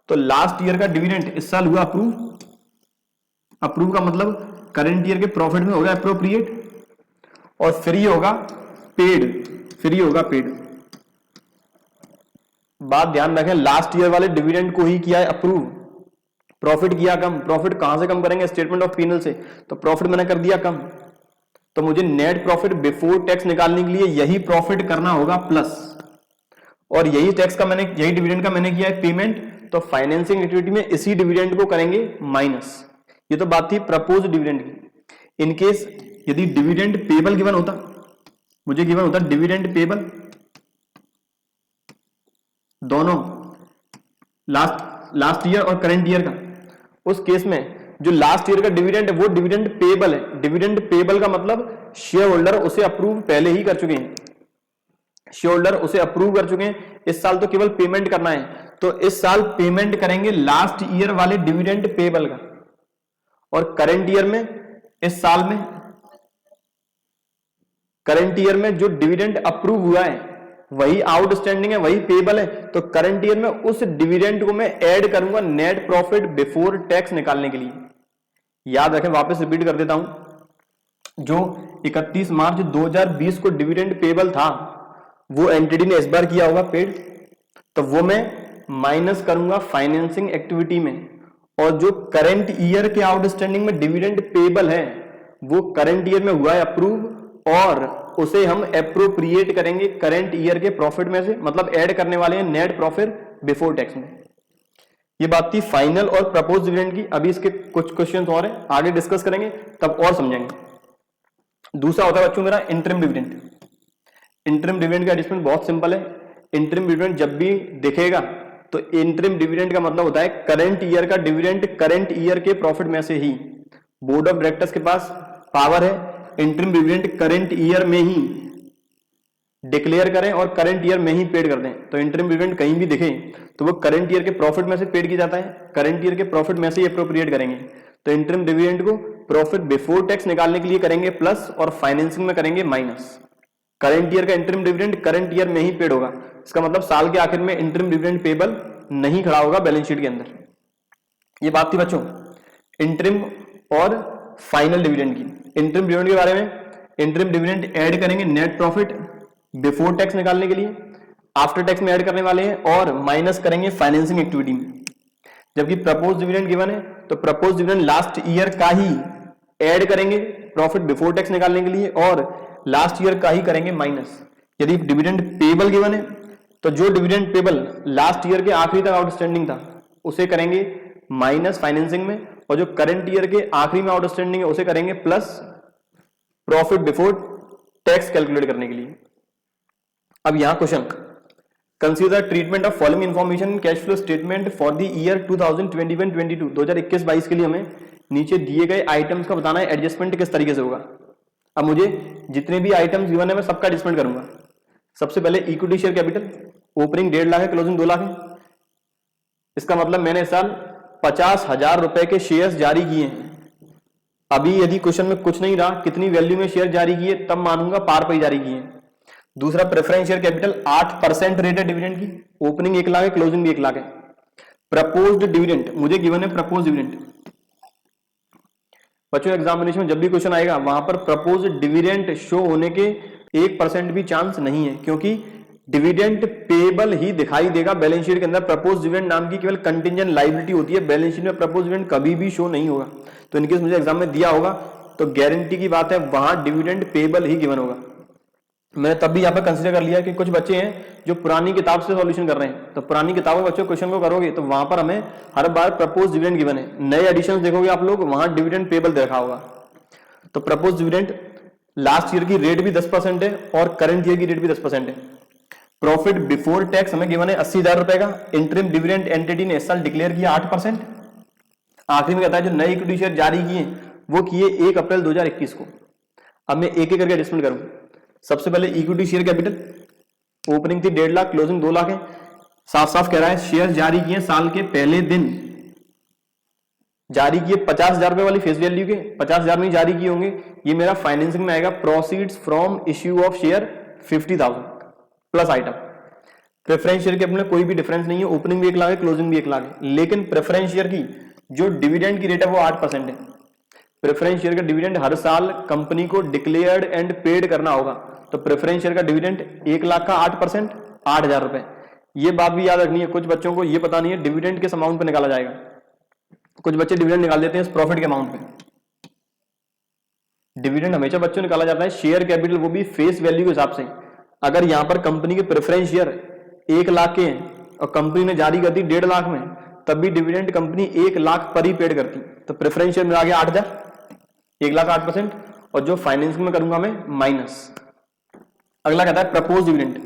तो लास्ट ईयर का डिविडेंड इस साल हुआ अप्रूव का मतलब करंट ईयर के प्रॉफिट में होगा एप्रोप्रिएट, और फ्री होगा पेड। बात ध्यान रखें, लास्ट ईयर वाले डिविडेंड को ही किया है अप्रूव, प्रॉफिट किया कम। प्रॉफिट कहां से कम करेंगे? स्टेटमेंट ऑफ पीनल से। तो प्रॉफिट मैंने कर दिया कम, तो मुझे नेट प्रॉफिट बिफोर टैक्स निकालने के लिए यही प्रॉफिट करना होगा प्लस, और यही डिविडेंड का मैंने किया है पेमेंट, तो फाइनेंसिंग एक्टिविटी में इसी डिविडेंड को करेंगे माइनस। ये तो बात थी प्रपोज डिविडेंड की। इनकेस यदि डिविडेंड पेबल गिवन होता, मुझे गिवन होता डिविडेंड पेबल दोनों लास्ट ईयर और करंट ईयर का, उस केस में जो लास्ट ईयर का डिविडेंड है वो डिविडेंड पेबल है। डिविडेंड पेबल का मतलब शेयर होल्डर उसे अप्रूव पहले ही कर चुके हैं, शेयर होल्डर उसे अप्रूव कर चुके हैं, इस साल तो केवल पेमेंट करना है। तो इस साल पेमेंट करेंगे लास्ट ईयर वाले डिविडेंड पेबल का, और करंट ईयर में, इस साल में करंट ईयर में जो डिविडेंड अप्रूव हुआ है वही आउटस्टैंडिंग है, वही पेबल है। तो करंट ईयर में उस डिविडेंड को मैं ऐड करूंगा नेट प्रॉफिट बिफोर टैक्स निकालने के लिए। याद रखें, वापस रिपीट कर देता हूं, जो 31 मार्च 2020 को डिविडेंड पेबल था वो एंटिटी ने इस बार किया होगा पेड, तो वो मैं माइनस करूंगा फाइनेंसिंग एक्टिविटी में, और जो करंट ईयर के आउटस्टैंडिंग में डिविडेंड पेबल है वो करंट ईयर में हुआ है अप्रूव, और उसे हम एप्रोप्रिएट करेंगे करंट ईयर के प्रॉफिट में से, मतलब ऐड करने वाले हैं नेट प्रॉफिट बिफोर टैक्स में। ये बात थी फाइनल और प्रपोज डिविडेंड की। अभी इसके कुछ क्वेश्चंस और हैं, आगे डिस्कस करेंगे तब और समझेंगे। दूसरा होता है बच्चों मेरा इंटरिम डिविडेंड। इंटरिम डिविडेंड का एडजस्टमेंट बहुत सिंपल है। इंटरिम डिविडेंड जब भी दिखेगा तो इंटरिम डिविडेंड का मतलब होता है करंट ईयर का डिविडेंड करंट ईयर के प्रॉफिट में से ही। बोर्ड ऑफ डायरेक्टर्स के पास पावर है इंटरिम डिविडेंड करंट ईयर में ही डिक्लेयर करें और करंट ईयर में ही पेड कर दें। तो इंटरिम डिविडेंड कहीं भी दिखे तो वो करंट ईयर के प्रॉफिट में से पेड किया जाता है, करंट ईयर के प्रॉफिट में से ही अप्रोप्रिएट करेंगे। तो इंटरिम डिविडेंड को प्रॉफिट बिफोर टैक्स निकालने के लिए करेंगे प्लस, और फाइनेंसिंग में करेंगे माइनस। करंट ईयर का इंटरिम डिविडेंड करंट ईयर में ही पेड होगा, इसका मतलब साल के आखिर में इंटरिम डिविडेंड पेबल नहीं खड़ा होगा बैलेंस शीट के अंदर। ये बात थी बच्चों इंटरिम और फाइनल डिविडेंड की। इंटरिम डिविडेंड के बारे में, इंटरिम डिविडेंड ऐड करेंगे नेट प्रॉफिट बिफोर टैक्स निकालने के लिए, आफ्टर टैक्स में ऐड करने वाले हैं, और माइनस करेंगे फाइनेंसिंग एक्टिविटी में। जबकि प्रपोज डिविडेंड गिवन है तो प्रपोज डिविडेंड लास्ट ईयर का ही ऐड करेंगे प्रॉफिट बिफोर टैक्स निकालने के लिए, और लास्ट ईयर का ही करेंगे माइनस। यदि डिविडेंड पेबल गिवन है तो जो डिविडेंड पेबल लास्ट ईयर के आखिरी तक आउटस्टैंडिंग था उसे करेंगे माइनस फाइनेंसिंग में, और जो करंट ईयर के आखिरी में आउटस्टैंडिंग है उसे करेंगे plus profit before tax calculate करने के लिए। अब यहां question, consider treatment of following information in cash flow statement for the year 2021-22 2021-22 के लिए हमें नीचे दिए गए आइटम्स का बताना है एडजस्टमेंट किस तरीके से होगा। अब मुझे जितने भी आइटम्स गिवन है मैं सबका एडजस्टमेंट करूंगा। सबसे पहले equity share capital, opening 1.5 lakh है, क्लोजिंग 2 लाख है। इसका मतलब मैंने इस साल 50,000 रुपए के शेयर्स जारी किए हैं। अभी यदि क्वेश्चन में कुछ नहीं रहा कितनी वैल्यू में शेयर जारी किए तब मानूंगा पार पे जारी किए। दूसरा प्रेफरेंस शेयर कैपिटल 8% रेट है डिविडेंड की, ओपनिंग 1 लाख है, क्लोजिंग भी 1 लाख है। प्रपोज्ड डिविडेंड मुझे गिवन है प्रपोज डिविडेंड। बच्चों एग्जामिनेशन में जब भी क्वेश्चन आएगा वहां पर प्रपोज डिविडेंड शो होने के 1% भी चांस नहीं है, क्योंकि डिविडेंड पेबल ही दिखाई देगा बैलेंस शीट के अंदर। प्रपोज डिविडेंड नाम की केवल कंटिंजेंट लायबिलिटी होती है, बैलेंस शीट में प्रपोज डिविडेंड कभी भी शो नहीं होगा। तो इनकेस मुझे एग्जाम में दिया होगा तो गारंटी की बात है वहां डिविडेंड पेबल ही गिवन होगा। मैंने तब भी यहाँ पे कंसीडर कर लिया कि कुछ बच्चे हैं जो पुरानी किताब से सॉल्यूशन कर रहे हैं, तो पुरानी किताब में बच्चों क्वेश्चन को करोगे तो वहां पर हमें हर बार प्रपोज डिविडेंड गिवन है। नए एडिशंस देखोगे आप लोग वहां डिविडेंड पेबल देखा होगा। तो प्रपोज डिविडेंड लास्ट ईयर की रेट भी 10% है और करंट ईयर की रेट भी 10% है। प्रॉफिट बिफोर टैक्स हमें गिवन है 80,000 रुपए का। इंटरिम डिविडेंड एंटिटी ने इस साल डिक्लेयर किया 8%। आखिरी में कहता है जो नए इक्विटी शेयर जारी किए वो किए 1 अप्रैल 2021 को। अब मैं एक एक करके एडजस्टमेंट करूं। सबसे पहले इक्विटी शेयर कैपिटल, ओपनिंग थी 1.5 लाख, क्लोजिंग 2 लाख है। साफ साफ कह रहा है शेयर जारी किए साल के पहले दिन, जारी किए 50,000 रुपए वाली फेस वैल्यू के, 50,000 में जारी किए होंगे। ये मेरा फाइनेंसिंग में आएगा proceeds from issue of share 50,000 plus item. Preference share के अपने कोई भी डिफरेंस नहीं है, ओपनिंग भी 1 लाख है, क्लोजिंग भी 1 लाख है। लेकिन प्रेफरेंस शेयर की जो डिविडेंड की रेट है वो 8% है। प्रेफरेंस शेयर का डिविडेंड हर साल कंपनी को डिक्लेयर्ड एंड पेड करना होगा। तो प्रेफरेंस शेयर का डिविडेंड 1 लाख का 8%, 8,000 रुपए। ये बात भी याद रखनी है, कुछ बच्चों को ये पता नहीं है डिविडेंड किस अमाउंट पे निकाला जाएगा। कुछ बच्चे डिविडेंड निकाल देते हैं इस प्रॉफिट के अमाउंट पे। डिविडेंड हमेशा बच्चों निकाला जाता है शेयर कैपिटल, वो भी फेस वैल्यू के हिसाब से। अगर यहां पर कंपनी के प्रेफरेंस शेयर 1 लाख के हैं और कंपनी ने जारी कर दी 1.5 लाख में, तब भी डिविडेंड कंपनी 1 लाख पर ही पेड करती। तो प्रेफरेंस शेयर में आ गया 8,000, 1 लाख 8%, और जो फाइनेंसिंग में करूंगा मैं माइनस। अगला कहता है प्रपोज डिविडेंड,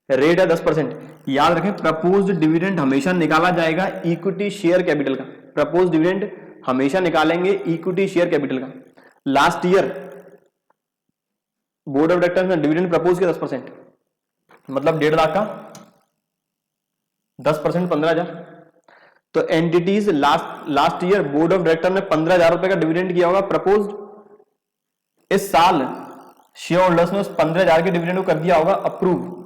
रेट है 10%। याद रखें प्रपोज डिविडेंड हमेशा निकाला जाएगा इक्विटी शेयर कैपिटल का। प्रपोज डिविडेंड हमेशा निकालेंगे इक्विटी शेयर कैपिटल का। Last year board of directors ने डिविडेंड प्रपोज किया 10%, मतलब 1.5 लाख का 10% 15,000। तो entities last year board of director ने 15,000 रुपए का डिविडेंड किया होगा प्रपोज। इस साल शेयर होल्डर्स ने उस 15,000 के डिविडेंड को कर दिया होगा अप्रूव।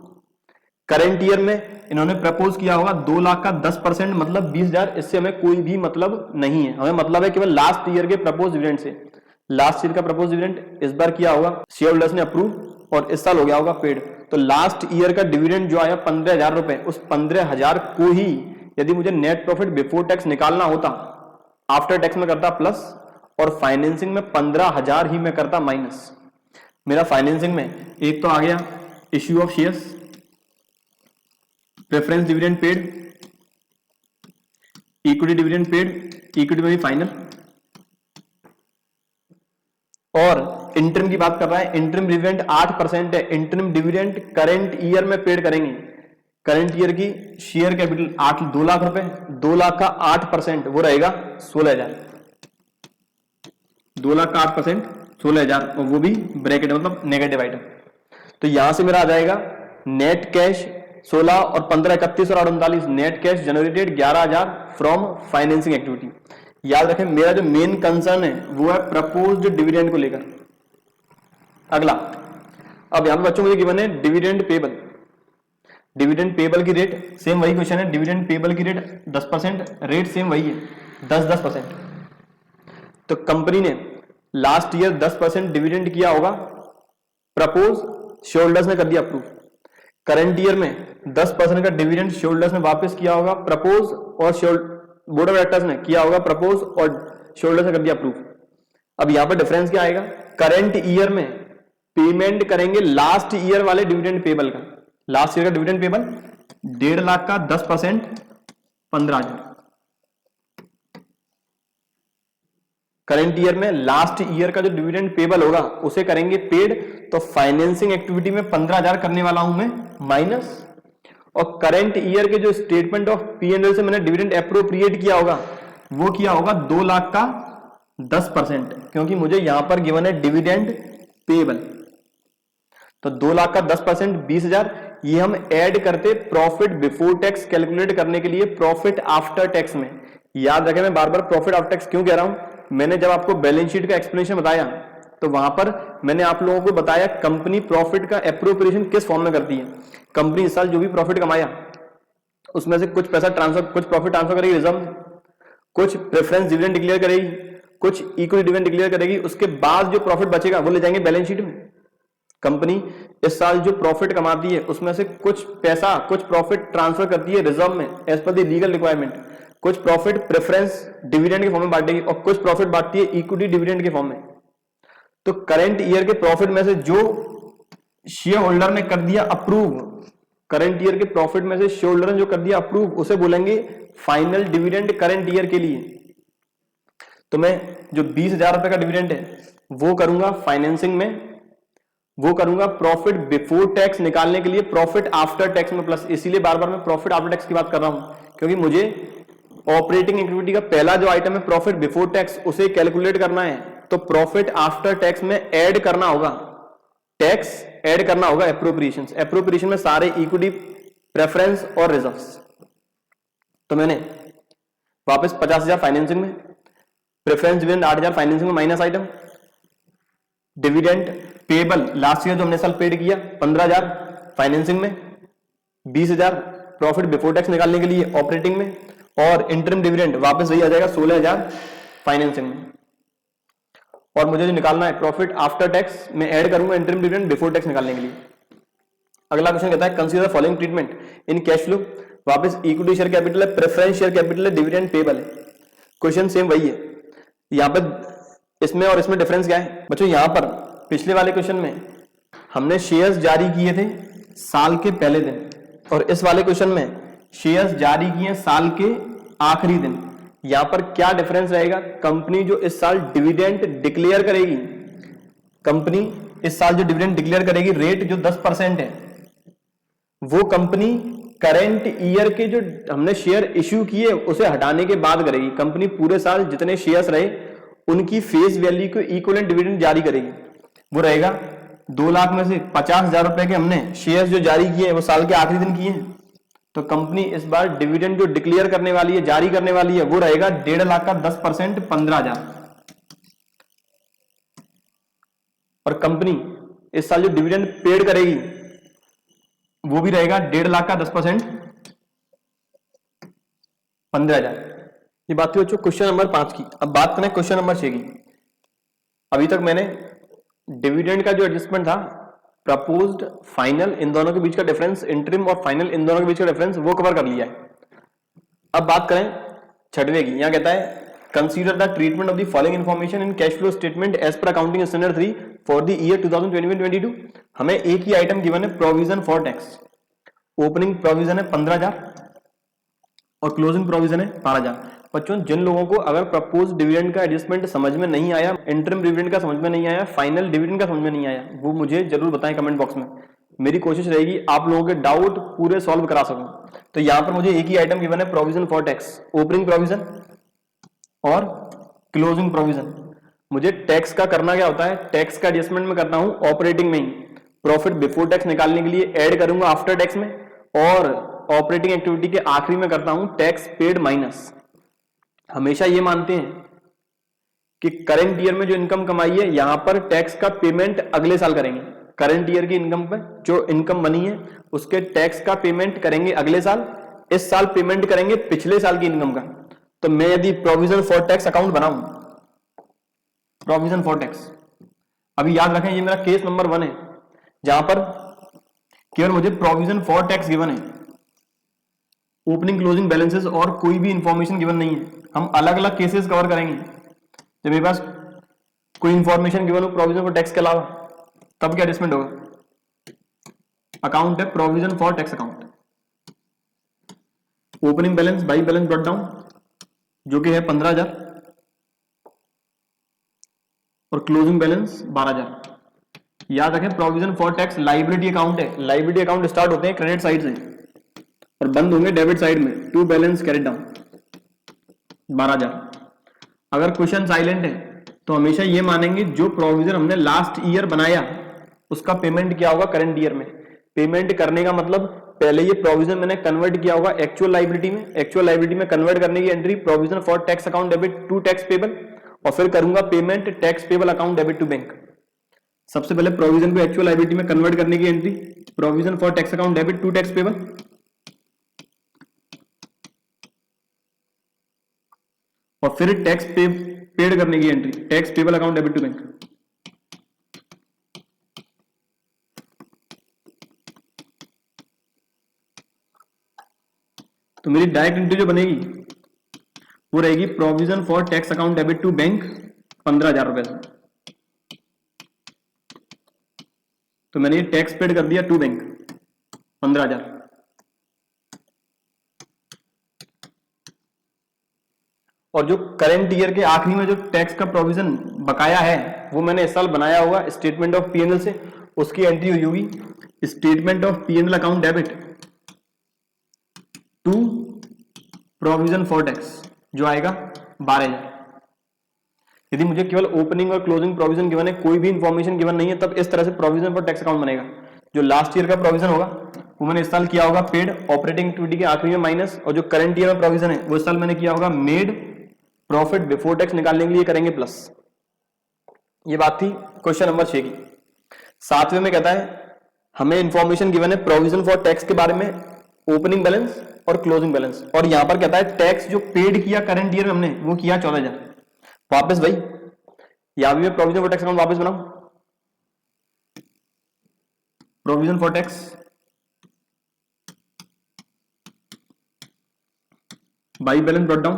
करेंट ईयर में इन्होंने प्रपोज किया होगा 2 लाख का 10%, मतलब 20,000। इससे हमें कोई भी मतलब नहीं है, हमें मतलब है केवल लास्ट ईयर के प्रपोज डिविडेंड से। लास्ट ईयर का प्रपोज डिविडेंड इस बार किया होगा शेयर होल्डर्स ने अप्रूव और इस साल हो गया होगा पेड। तो लास्ट ईयर का डिविडेंड जो आया 15,000 रुपए, उस 15,000 को ही यदि मुझे नेट प्रॉफिट बिफोर टैक्स निकालना होता, आफ्टर टैक्स में करता प्लस, और फाइनेंसिंग में 15,000 ही में करता माइनस। मेरा फाइनेंसिंग में एक तो आ गया issue of shares, preference dividend paid, equity dividend paid, equity में भी फाइनल, और इंटरिम की बात कर रहा है। इंटरिम डिविडेंड 8% है। इंटरिम डिविडेंड करंट ईयर में पेड करेंगे। करंट ईयर की शेयर कैपिटल 2 लाख रुपए, 2 लाख का 8% वो रहेगा 16,000। 2 लाख का 8% 16,000, और वो भी ब्रैकेट मतलब नेगेटिव आइटम। तो यहां से मेरा आ जाएगा नेट कैश 16 और 15 31 और 39, net cash generated 11,000 from financing activity. याद रखें मेरा जो मेन कंसर्न है वो है प्रपोज्ड डिविडेंड को लेकर। अगला, अब यहां पे बच्चों को गिवन है डिविडेंड पेबल। डिविडेंड पेबल की रेट सेम वही क्वेश्चन है, डिविडेंड पेबल की रेट 10%, रेट सेम वही है 10%। तो कंपनी ने लास्ट ईयर 10% डिविडेंड किया होगा प्रपोज, शेयर होल्डर्स ने कर दिया अप्रूव। करंट ईयर में 10% का डिविडेंड शेयर होल्डर्स ने वापस किया होगा प्रपोज, और बोर्ड ऑफ डायरेक्टर्स ने किया होगा प्रपोज और शेयर होल्डर्स ने कर दिया अप्रूव। अब यहां पर डिफरेंस क्या आएगा, करंट ईयर में पेमेंट करेंगे लास्ट ईयर वाले डिविडेंड पेबल का। लास्ट ईयर का डिविडेंड पेबल 1.5 लाख का 10% 15,000। करंट ईयर में लास्ट ईयर का जो डिविडेंड पेबल होगा उसे करेंगे पेड। तो फाइनेंसिंग एक्टिविटी में 15,000 करने वाला हूं मैं माइनस, और करंट ईयर के जो स्टेटमेंट ऑफ P&L से मैंने डिविडेंड एप्रोप्रिएट किया होगा वो किया होगा 2 लाख का 10%, क्योंकि मुझे यहां पर गिवन है डिविडेंड पेबल। तो 2 लाख का 10% 20,000, ये हम ऐड करते प्रॉफिट बिफोर टैक्स कैलकुलेट करने के लिए प्रॉफिट आफ्टर टैक्स में। याद रखें मैं बार बार प्रॉफिट आफ्टर टैक्स क्यों कह रहा हूं, मैंने जब आपको बैलेंस शीट का एक्सप्लेनेशन बताया तो वहां पर मैंने आप लोगों को बताया कंपनी प्रॉफिट का एप्रोप्रिएशन किस फॉर्म में करती है। कंपनी इस साल जो भी प्रॉफिट कमाया उसमें से कुछ पैसा ट्रांसफर, कुछ प्रॉफिट ट्रांसफर करेगी रिजर्व में, कुछ प्रेफरेंस डिविडेंड डिक्लेयर करेगी, कुछ इक्विटी डिविडेंड डिक्लेयर करेगी। उसके बाद जो प्रॉफिट बचेगा वो ले जाएंगे बैलेंस शीट में। कंपनी इस साल जो प्रॉफिट कमाती है उसमें से कुछ पैसा, कुछ प्रॉफिट ट्रांसफर करती है रिजर्व में as per the legal requirement, कुछ प्रॉफिट प्रेफरेंस डिविडेंड के फॉर्म में बांटेगी, और कुछ प्रॉफिट बांटती है इक्विटी डिविडेंड के फॉर्म में। तो करंट ईयर के प्रॉफिट में से जो शेयर होल्डर ने कर दिया अप्रूव, करंट ईयर के प्रॉफिट में से शेयर होल्डर ने जो कर दिया अप्रूव, उसे बोलेंगे फाइनल डिविडेंड करंट ईयर के लिए। तो मैं जो 20,000 रुपए का डिविडेंड है वो करूंगा फाइनेंसिंग में, वो करूंगा प्रॉफिट बिफोर टैक्स निकालने के लिए प्रॉफिट आफ्टर टैक्स में प्लस। इसीलिए बार बार मैं प्रॉफिट आफ्टर टैक्स की बात कर रहा हूं, क्योंकि मुझे ऑपरेटिंग एक्टिविटी का पहला जो आइटम है प्रॉफिट बिफोर टैक्स, उसे कैलकुलेट करना है। तो प्रॉफिट आफ्टर टैक्स में ऐड करना होगा, टैक्स ऐड करना होगा एप्रोप्रिएशन। एप्रोप्रिएशन में सारे इक्विटी, प्रेफरेंस और रिजर्व्स। तो मैंने वापस 50,000 फाइनेंसिंग में, प्रेफरेंस डिविडेंड 8,000 फाइनेंसिंग में minus item, dividend payable last year जो हमने साल पेड किया 15,000 फाइनेंसिंग में, 20,000 प्रॉफिट बिफोर टैक्स निकालने के लिए ऑपरेटिंग में, और इंटरिम डिविडेंड वापस वही आ जाएगा 16,000 फाइनेंसिंग में। और मुझे जो निकालना है प्रॉफिट आफ्टर टैक्स में ऐड करूंगा इंटरिम डिविडेंड बिफोर टैक्स निकालने के लिए। अगला क्वेश्चन कहता है कंसीडर फॉलोइंग ट्रीटमेंट इन कैश फ्लो। वापस इक्विटी शेयर कैपिटल है, प्रेफरेंस शेयर कैपिटल है, डिविडेंड पेबल है। क्वेश्चन सेम वही है। यहां पर इसमें और इसमें डिफरेंस क्या है बच्चों? यहां पर पिछले वाले क्वेश्चन में हमने शेयर्स जारी किए थे साल के पहले दिन, और इस वाले क्वेश्चन में शेयर्स जारी किए साल के आखिरी दिन। यहां पर क्या डिफरेंस रहेगा? कंपनी जो इस साल डिविडेंड डिक्लेयर करेगी, कंपनी इस साल जो डिविडेंड डिक्लेयर करेगी, रेट जो 10% है, वो कंपनी करंट ईयर के जो हमने शेयर इश्यू किए उसे हटाने के बाद करेगी। कंपनी पूरे साल जितने शेयर्स रहे उनकी फेस वैल्यू को इक्विवेलेंट डिविडेंड जारी करेगी। वो रहेगा 2 लाख में से 50,000 रुपए के हमने शेयर्स जो जारी किए वो साल के आखिरी दिन किए हैं, तो कंपनी इस बार डिविडेंड जो डिक्लेयर करने वाली है, जारी करने वाली है, वो रहेगा 1.5 लाख का 10% 15,000। और कंपनी इस साल जो डिविडेंड पेड करेगी वो भी रहेगा 1.5 लाख का 10% 15,000। ये बात थी बच्चों क्वेश्चन नंबर 5 की। अब बात करें क्वेश्चन नंबर 6 की। अभी तक मैंने डिविडेंड का जो एडजस्टमेंट था, प्रपोज्ड, फाइनल, इन दोनों के बीच का डिफरेंस, इंटरिम और फाइनल इन दोनों के बीच का डिफरेंस, वो कवर कर लिया है। अब बात करें छठवें की। यहां कहता है consider the treatment of the following information in cash flow statement as per accounting standard 3 for the year 2021-22। हमें एक ही आइटम गिवन है, provision for tax. Opening provision है 15,000 और क्लोजिंग प्रोविजन है 12,000। बच्चों जिन लोगों को अगर प्रपोज डिविडेंड का एडजस्टमेंट समझ में नहीं आया, इंटरिम डिविडेंड का समझ में नहीं आया, फाइनल डिविडेंड का समझ में नहीं आया, वो मुझे जरूर बताएं कमेंट बॉक्स में। मेरी कोशिश रहेगी आप लोगों के डाउट पूरे सॉल्व करा सकूं। तो यहां पर मुझे एक ही आइटम गिवन है, provision for tax, opening provision और क्लोजिंग प्रोविजन। मुझे टैक्स का करना क्या होता है? टैक्स का एडजस्टमेंट में करता हूं ऑपरेटिंग में ही। प्रॉफिट बिफोर टैक्स निकालने के लिए ऐड करूंगा आफ्टर टैक्स में, और ऑपरेटिंग एक्टिविटी के आखिरी में करता हूं टैक्स पेड माइनस। हमेशा ये मानते हैं कि करंट ईयर में जो इनकम कमाई है यहां पर टैक्स का पेमेंट अगले साल करेंगे। करंट ईयर की इनकम पर जो इनकम बनी है उसके टैक्स का पेमेंट करेंगे अगले साल। इस साल पेमेंट करेंगे पिछले साल की इनकम का। तो मैं यदि प्रोविजन फॉर टैक्स अकाउंट बनाऊं, प्रोविजन फॉर टैक्स, अभी याद रखें ये मेरा केस नंबर 1 है जहां पर केवल मुझे प्रोविजन फॉर टैक्स गिवन है, ओपनिंग क्लोजिंग बैलेंसेस और कोई भी इंफॉर्मेशन गिवन नहीं है। हम अलग अलग केसेस कवर करेंगे जब मेरे पास कोई इंफॉर्मेशन गिवन हो प्रोविजन फॉर टैक्स के अलावा, तब क्या एडजस्टमेंट होगा? अकाउंट है provision for tax account, opening balance by balance brought down जो कि है 15,000 और क्लोजिंग बैलेंस 12,000। याद रखें provision for tax liability account है। लाइबिलिटी अकाउंट स्टार्ट होते हैं क्रेडिट साइड से और बंद होंगे डेबिट साइड में, टू बैलेंस कैरिड डाउन 12,000। अगर क्वेश्चन साइलेंट है तो हमेशा ये मानेंगे जो प्रोविजन हमने लास्ट ईयर बनाया उसका पेमेंट क्या होगा करंट ईयर में। पेमेंट करने का मतलब पहले ये प्रोविजन मैंने कन्वर्ट किया होगा एक्चुअल लाइबिलिटी में, एक्चुअल लाइबिलिटी में कन्वर्ट करने की entry provision for tax account debit to tax payable, और फिर करूंगा payment tax payable account debit to bank. सबसे पहले प्रोविजन को एक्चुअल लाइबिलिटी में कन्वर्ट करने की entry provision for tax account debit to tax payable, और फिर टैक्स पेड करने की entry tax payable account debit to bank. तो मेरी डायरेक्ट एंट्री जो बनेगी वो रहेगी provision for tax account debit to bank 15,000 रुपए से। तो मैंने ये टैक्स पेड कर दिया टू बैंक 15,000। और जो करंट ईयर के आखिरी में जो टैक्स का प्रोविजन बकाया है वो मैंने इस साल बनाया होगा स्टेटमेंट ऑफ पीएनएल से, उसकी एंट्री हुई होगी statement of PNL account debit to provision for tax, जो आएगा 12,000। यदि मुझे केवल ओपनिंग और क्लोजिंग प्रोविजन गिवन है, कोई भी इंफॉर्मेशन गिवन नहीं है, तब इस तरह से प्रोविजन फॉर टैक्स अकाउंट बनेगा। जो लास्ट ईयर का प्रोविजन होगा वो मैंने इस साल किया होगा पेड ऑपरेटिंग एक्टिविटी के आखिरी में माइनस, और जो करंट ईयर में प्रोविजन है वो इस साल मैंने किया होगा मेड प्रॉफिट बिफोर टैक्स निकालने के लिए करेंगे प्लस। ये बात थी क्वेश्चन नंबर 6 की। 7वें में कहता है हमें इंफॉर्मेशन गिवन है प्रोविजन फॉर टैक्स के बारे में, ओपनिंग बैलेंस और क्लोजिंग बैलेंस, और यहां पर कहता है टैक्स जो पेड किया करंट ईयर में हमने वो किया 14,000। वापस भाई यहां भी मैं प्रोविजन फॉर टैक्स अकाउंट वापस बनाऊं, provision for tax by balance brought down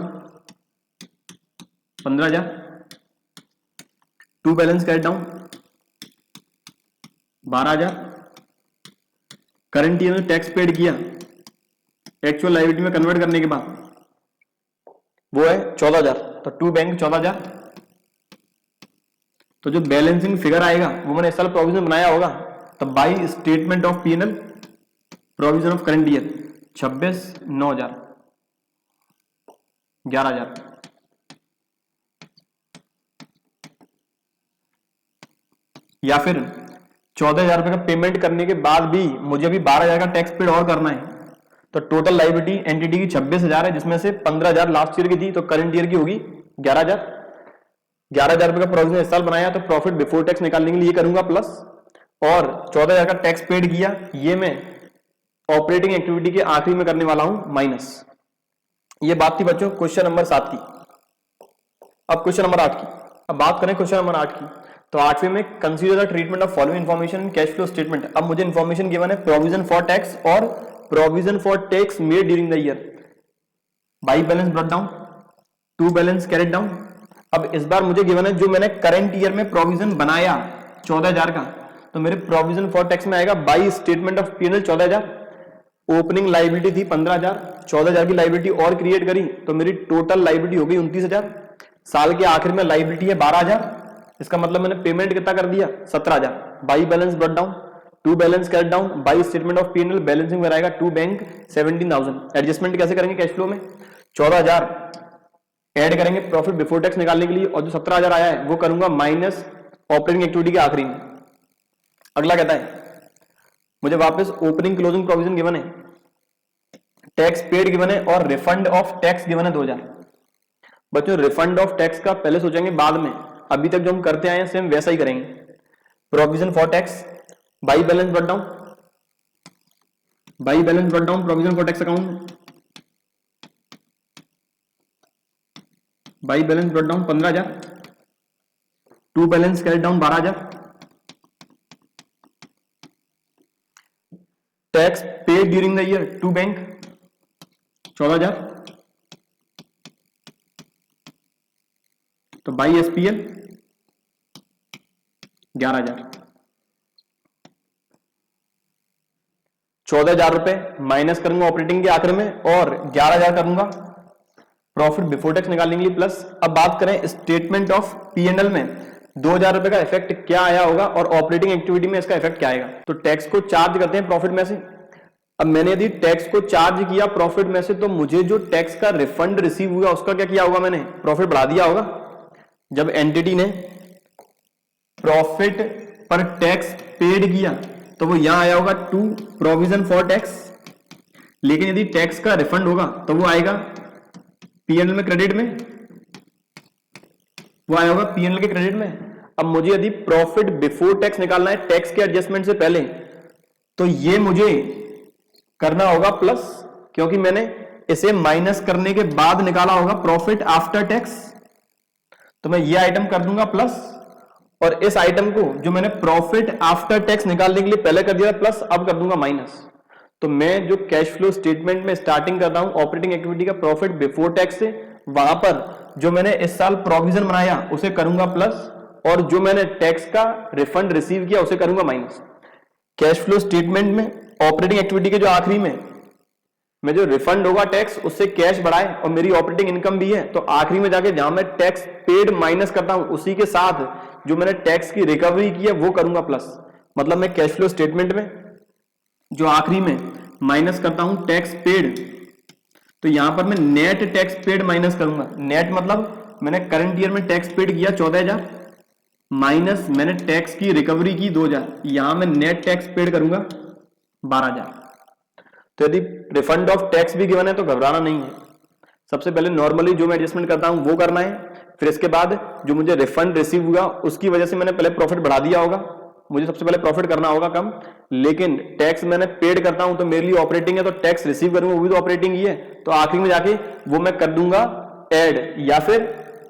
15,000, to balance carried down 12,000, current year में टैक्स पेड किया एक्चुअल लायबिलिटी में कन्वर्ट करने के बाद वो है 14,000, तो टू बैंक 14,000। तो जो बैलेंसिंग फिगर आएगा वो मैंने इस साल प्रोविजन बनाया होगा, तो by statement of PNL provision of current year 26, 9,000, 11,000। या फिर 14,000 रुपए का पेमेंट करने के बाद भी मुझे अभी 12,000 का टैक्स पेड और करना है, तो टोटल लायबिलिटी एंटिटी की 26,000 है, जिसमें से 15,000 लास्ट ईयर की थी, तो करंट ईयर की होगी 11,000। 11,000 रुपए का प्रोविजन इस साल बनाया, तो प्रॉफिट बिफोर टैक्स निकालने के लिए करूंगा प्लस, और 14,000 का टैक्स पेड किया ये मैं ऑपरेटिंग एक्टिविटी के आखिरी में करने वाला हूं माइनस। ये बात थी बच्चों क्वेश्चन नंबर 7 की। अब क्वेश्चन नंबर 8 की। अब बात करें क्वेश्चन नंबर 8 की, तो 8वें में consider the treatment of following information in cash flow statement. अब मुझे इन्फॉर्मेशन गिवन है प्रोविजन फॉर टैक्स और provision for tax made during the year, by balance brought down, to balance carried down. अब इस बार मुझे गिवन है जो मैंने करंट ईयर में प्रोविजन बनाया 14,000 का, तो मेरे प्रोविजन फॉर टैक्स में आएगा by statement of PNL 14,000, opening liability थी 15,000, 14,000 की लायबिलिटी और क्रिएट करी तो मेरी टोटल लायबिलिटी हो गई 29,000। साल के आखिर में लायबिलिटी है 12,000, इसका मतलब मैंने पेमेंट कितना कर दिया 17,000। By balance brought down, to balance carried down, by statement of PNL balancing में रहेगा टू बैंक 17,000। एडजस्टमेंट कैसे करेंगे कैश फ्लो में, 14,000 ऐड करेंगे प्रॉफिट बिफोर टैक्स निकालने के लिए, और जो 17,000 आया है वो करूंगा माइनस ऑपरेटिंग एक्टिविटी के आखिरी में। अगला कहता है मुझे वापस ओपनिंग क्लोजिंग प्रोविजन गिवन है, टैक्स पेड गिवन है और रिफंड ऑफ टैक्स गिवन है 2,000। बच्चों रिफंड ऑफ टैक्स का पहले सोचेंगे बाद में, अभी तक जो हम करते आए हैं सेम वैसा ही करेंगे। Provision for tax by balance brought down, by balance brought down provision for tax account, by balance brought down 15,000, to balance carried down 12,000, tax paid during the year to bank 14,000, तो बाई एसपीएल 11,000। 14,000 रुपए माइनस करूंगा ऑपरेटिंग के आखिर में और 11,000 करूंगा प्रॉफिट बिफोर टैक्स निकालने के लिए प्लस। अब बात करें स्टेटमेंट ऑफ पीएनएल में 2,000 रुपए का इफेक्ट क्या आया होगा और ऑपरेटिंग एक्टिविटी में इसका इफेक्ट क्या आएगा। तो टैक्स को चार्ज करते हैं प्रॉफिट में से। अब मैंने यदि टैक्स को चार्ज किया प्रॉफिट में से, तो मुझे जो टैक्स का रिफंड रिसीव हुआ उसका क्या किया होगा, मैंने प्रॉफिट बढ़ा दिया होगा। जब एंटिटी ने प्रॉफिट पर टैक्स पेड किया तो वो यहां आया होगा टू प्रोविजन फॉर टैक्स, लेकिन यदि टैक्स का रिफंड होगा तो वो आएगा पीएनएल में क्रेडिट में, वो आया होगा पीएनएल के क्रेडिट में। अब मुझे यदि प्रॉफिट बिफोर टैक्स निकालना है टैक्स के एडजस्टमेंट से पहले, तो ये मुझे करना होगा प्लस, क्योंकि मैंने इसे माइनस करने के बाद निकाला होगा प्रॉफिट आफ्टर टैक्स, तो मैं ये आइटम कर दूंगा प्लस, और इस आइटम को जो मैंने प्रॉफिट आफ्टर टैक्स निकालने के लिए पहले कर दिया प्लस, अब कर दूंगा माइनस। तो मैं जो कैश फ्लो स्टेटमेंट में स्टार्टिंग करता हूं ऑपरेटिंग एक्टिविटी का प्रॉफिट बिफोर टैक्स से, वहां पर जो मैंने इस साल प्रोविजन बनाया उसे करूंगा प्लस, और जो मैंने टैक्स का रिफंड रिसीव किया उसे करूंगा माइनस। कैश फ्लो स्टेटमेंट में ऑपरेटिंग एक्टिविटी के जो आखिरी में मैं जो रिफंड होगा टैक्स उससे कैश बढ़ाए और मेरी ऑपरेटिंग इनकम भी है, तो आखिरी में जाके जहां मैं टैक्स पेड माइनस करता हूं उसी के साथ जो मैंने टैक्स की रिकवरी की है वो करूंगा प्लस। मतलब मैं कैश फ्लो स्टेटमेंट में जो आखिरी में माइनस करता हूं टैक्स पेड, तो यहां पर मैं नेट टैक्स पेड माइनस करूंगा। नेट मतलब मैंने करंट ईयर में टैक्स पेड किया 14,000 माइनस मैंने टैक्स की रिकवरी की 2,000, यहां मैं नेट टैक्स पेड करूंगा 12,000। तो यदि रिफंड ऑफ टैक्स भी गिवन है तो घबराना नहीं है। सबसे पहले नॉर्मली जो मैं एडजस्टमेंट करता हूं वो करना है, फिर इसके बाद जो मुझे रिफंड रिसीव हुआ उसकी वजह से मैंने पहले प्रॉफिट बढ़ा दिया होगा, मुझे सबसे पहले प्रॉफिट करना होगा कम, लेकिन टैक्स मैंने पेड करता हूं तो मेरे लिए ऑपरेटिंग है, तो टैक्स रिसीव करूंगा वो भी तो ऑपरेटिंग ही है, तो आखिरी में जाके वो मैं कर दूंगा ऐड या फिर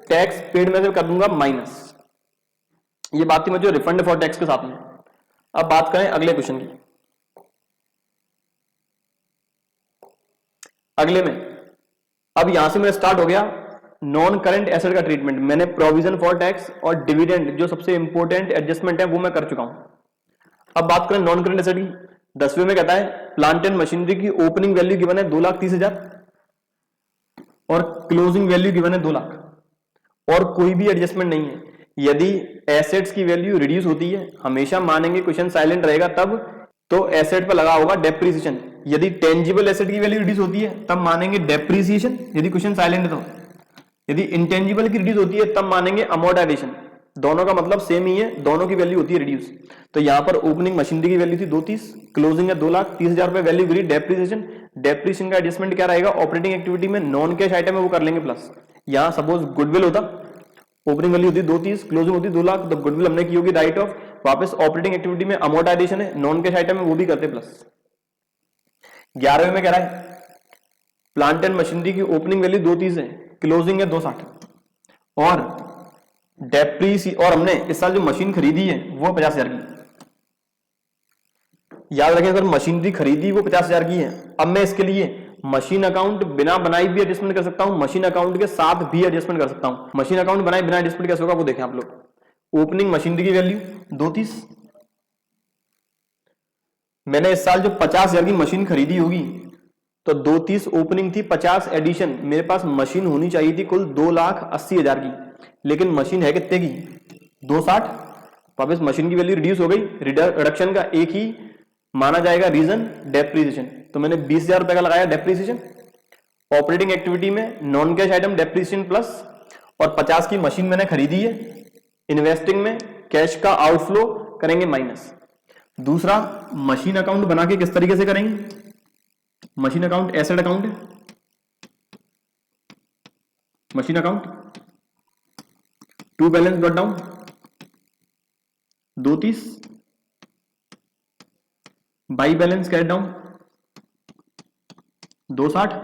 टैक्स पेड में से कर दूंगा माइनस। ये बात थी मुझे रिफंड फॉर टैक्स के साथ में। अब बात करें अगले क्वेश्चन की। अगले में अब यहां से मेरा स्टार्ट हो गया नॉन करंट एसेट का ट्रीटमेंट। मैंने प्रोविजन फॉर टैक्स और डिविडेंड जो सबसे इंपॉर्टेंट एडजस्टमेंट है वो मैं कर चुका हूं। अब बात करें नॉन करंट एसेट की। 10वें में कहता है प्लांट एंड मशीनरी की ओपनिंग वैल्यू गिवन है 2,30,000 और क्लोजिंग वैल्यू गिवन है 2 लाख और कोई भी एडजस्टमेंट नहीं है। यदि एसेट्स की वैल्यू रिड्यूस होती है, हमेशा मानेंगे क्वेश्चन साइलेंट रहेगा तब, तो एसेट पर लगा होगा डेप्रिसिएशन। यदि टेंजिबल एसेट की वैल्यू रिड्यूस होती है तब मानेंगे डेप्रिसिएशन, यदि क्वेश्चन साइलेंट है तो। यदि इंटेंजिबल की रिड्यूस होती है तब मानेंगे अमोर्टाइजेशन। दोनों का मतलब सेम ही है, दोनों की वैल्यू होती है रिड्यूस। तो यहां पर ओपनिंग मशीनरी की वैल्यू थी 230, क्लोजिंग है 2,30,000 रुपए वैल्यू गिरी डेप्रिसिएशन। डेप्रिसिएशन का एडजस्टमेंट क्या रहेगा, ऑपरेटिंग एक्टिविटी में नॉन कैश आइटम है वो कर लेंगे प्लस। यहां सपोज गुडविल होता, ओपनिंग वैल्यू होती 230, क्लोजिंग होती 2 लाख, तो गुडविल हमने की होगी राइट ऑफ, वापस ऑपरेटिंग एक्टिविटी में अमोर्टाइजेशन है, नॉन कैश आइटम है वो भी करते प्लस। 11वें में कह रहा है प्लांट एंड मशीनरी की ओपनिंग वैल्यू 230 है, क्लोजिंग है 260 और और हमने इस साल जो मशीन खरीदी है वो 50,000 की। याद रखें अगर मशीनरी खरीदी वो 50,000 की है। अब मैं इसके लिए मशीन अकाउंट बिना बनाई भी एडजस्टमेंट कर सकता हूं, मशीन अकाउंट के साथ भी एडजस्टमेंट कर सकता हूं। मशीन अकाउंट बनाए बिना एडजस्टमेंट कैसे होगा वो देखें आप लोग। ओपनिंग मशीनरी की वैल्यू 230, मैंने इस साल जो 50,000 की मशीन खरीदी होगी तो 230 ओपनिंग थी, 50 एडिशन, मेरे पास मशीन होनी चाहिए थी कुल 2,80,000 की, लेकिन मशीन है कितने की 260। वापस मशीन की वैल्यू रिड्यूस हो गई, रिडक्शन का एक ही माना जाएगा रीजन डेप्रिसिएशन, तो मैंने 20,000 रुपए का लगाया डेप्रिसिएशन। ऑपरेटिंग एक्टिविटी में non cash item depreciation plus और 50 की मशीन मैंने खरीदी है। इन्वेस्टिंग में कैश का आउटफ्लो करेंगे माइनस। दूसरा मशीन अकाउंट बना के किस तरीके से करेंगे, मशीन अकाउंट एसेट अकाउंट है, machine account to balance brought down 230 by balance carried down 260,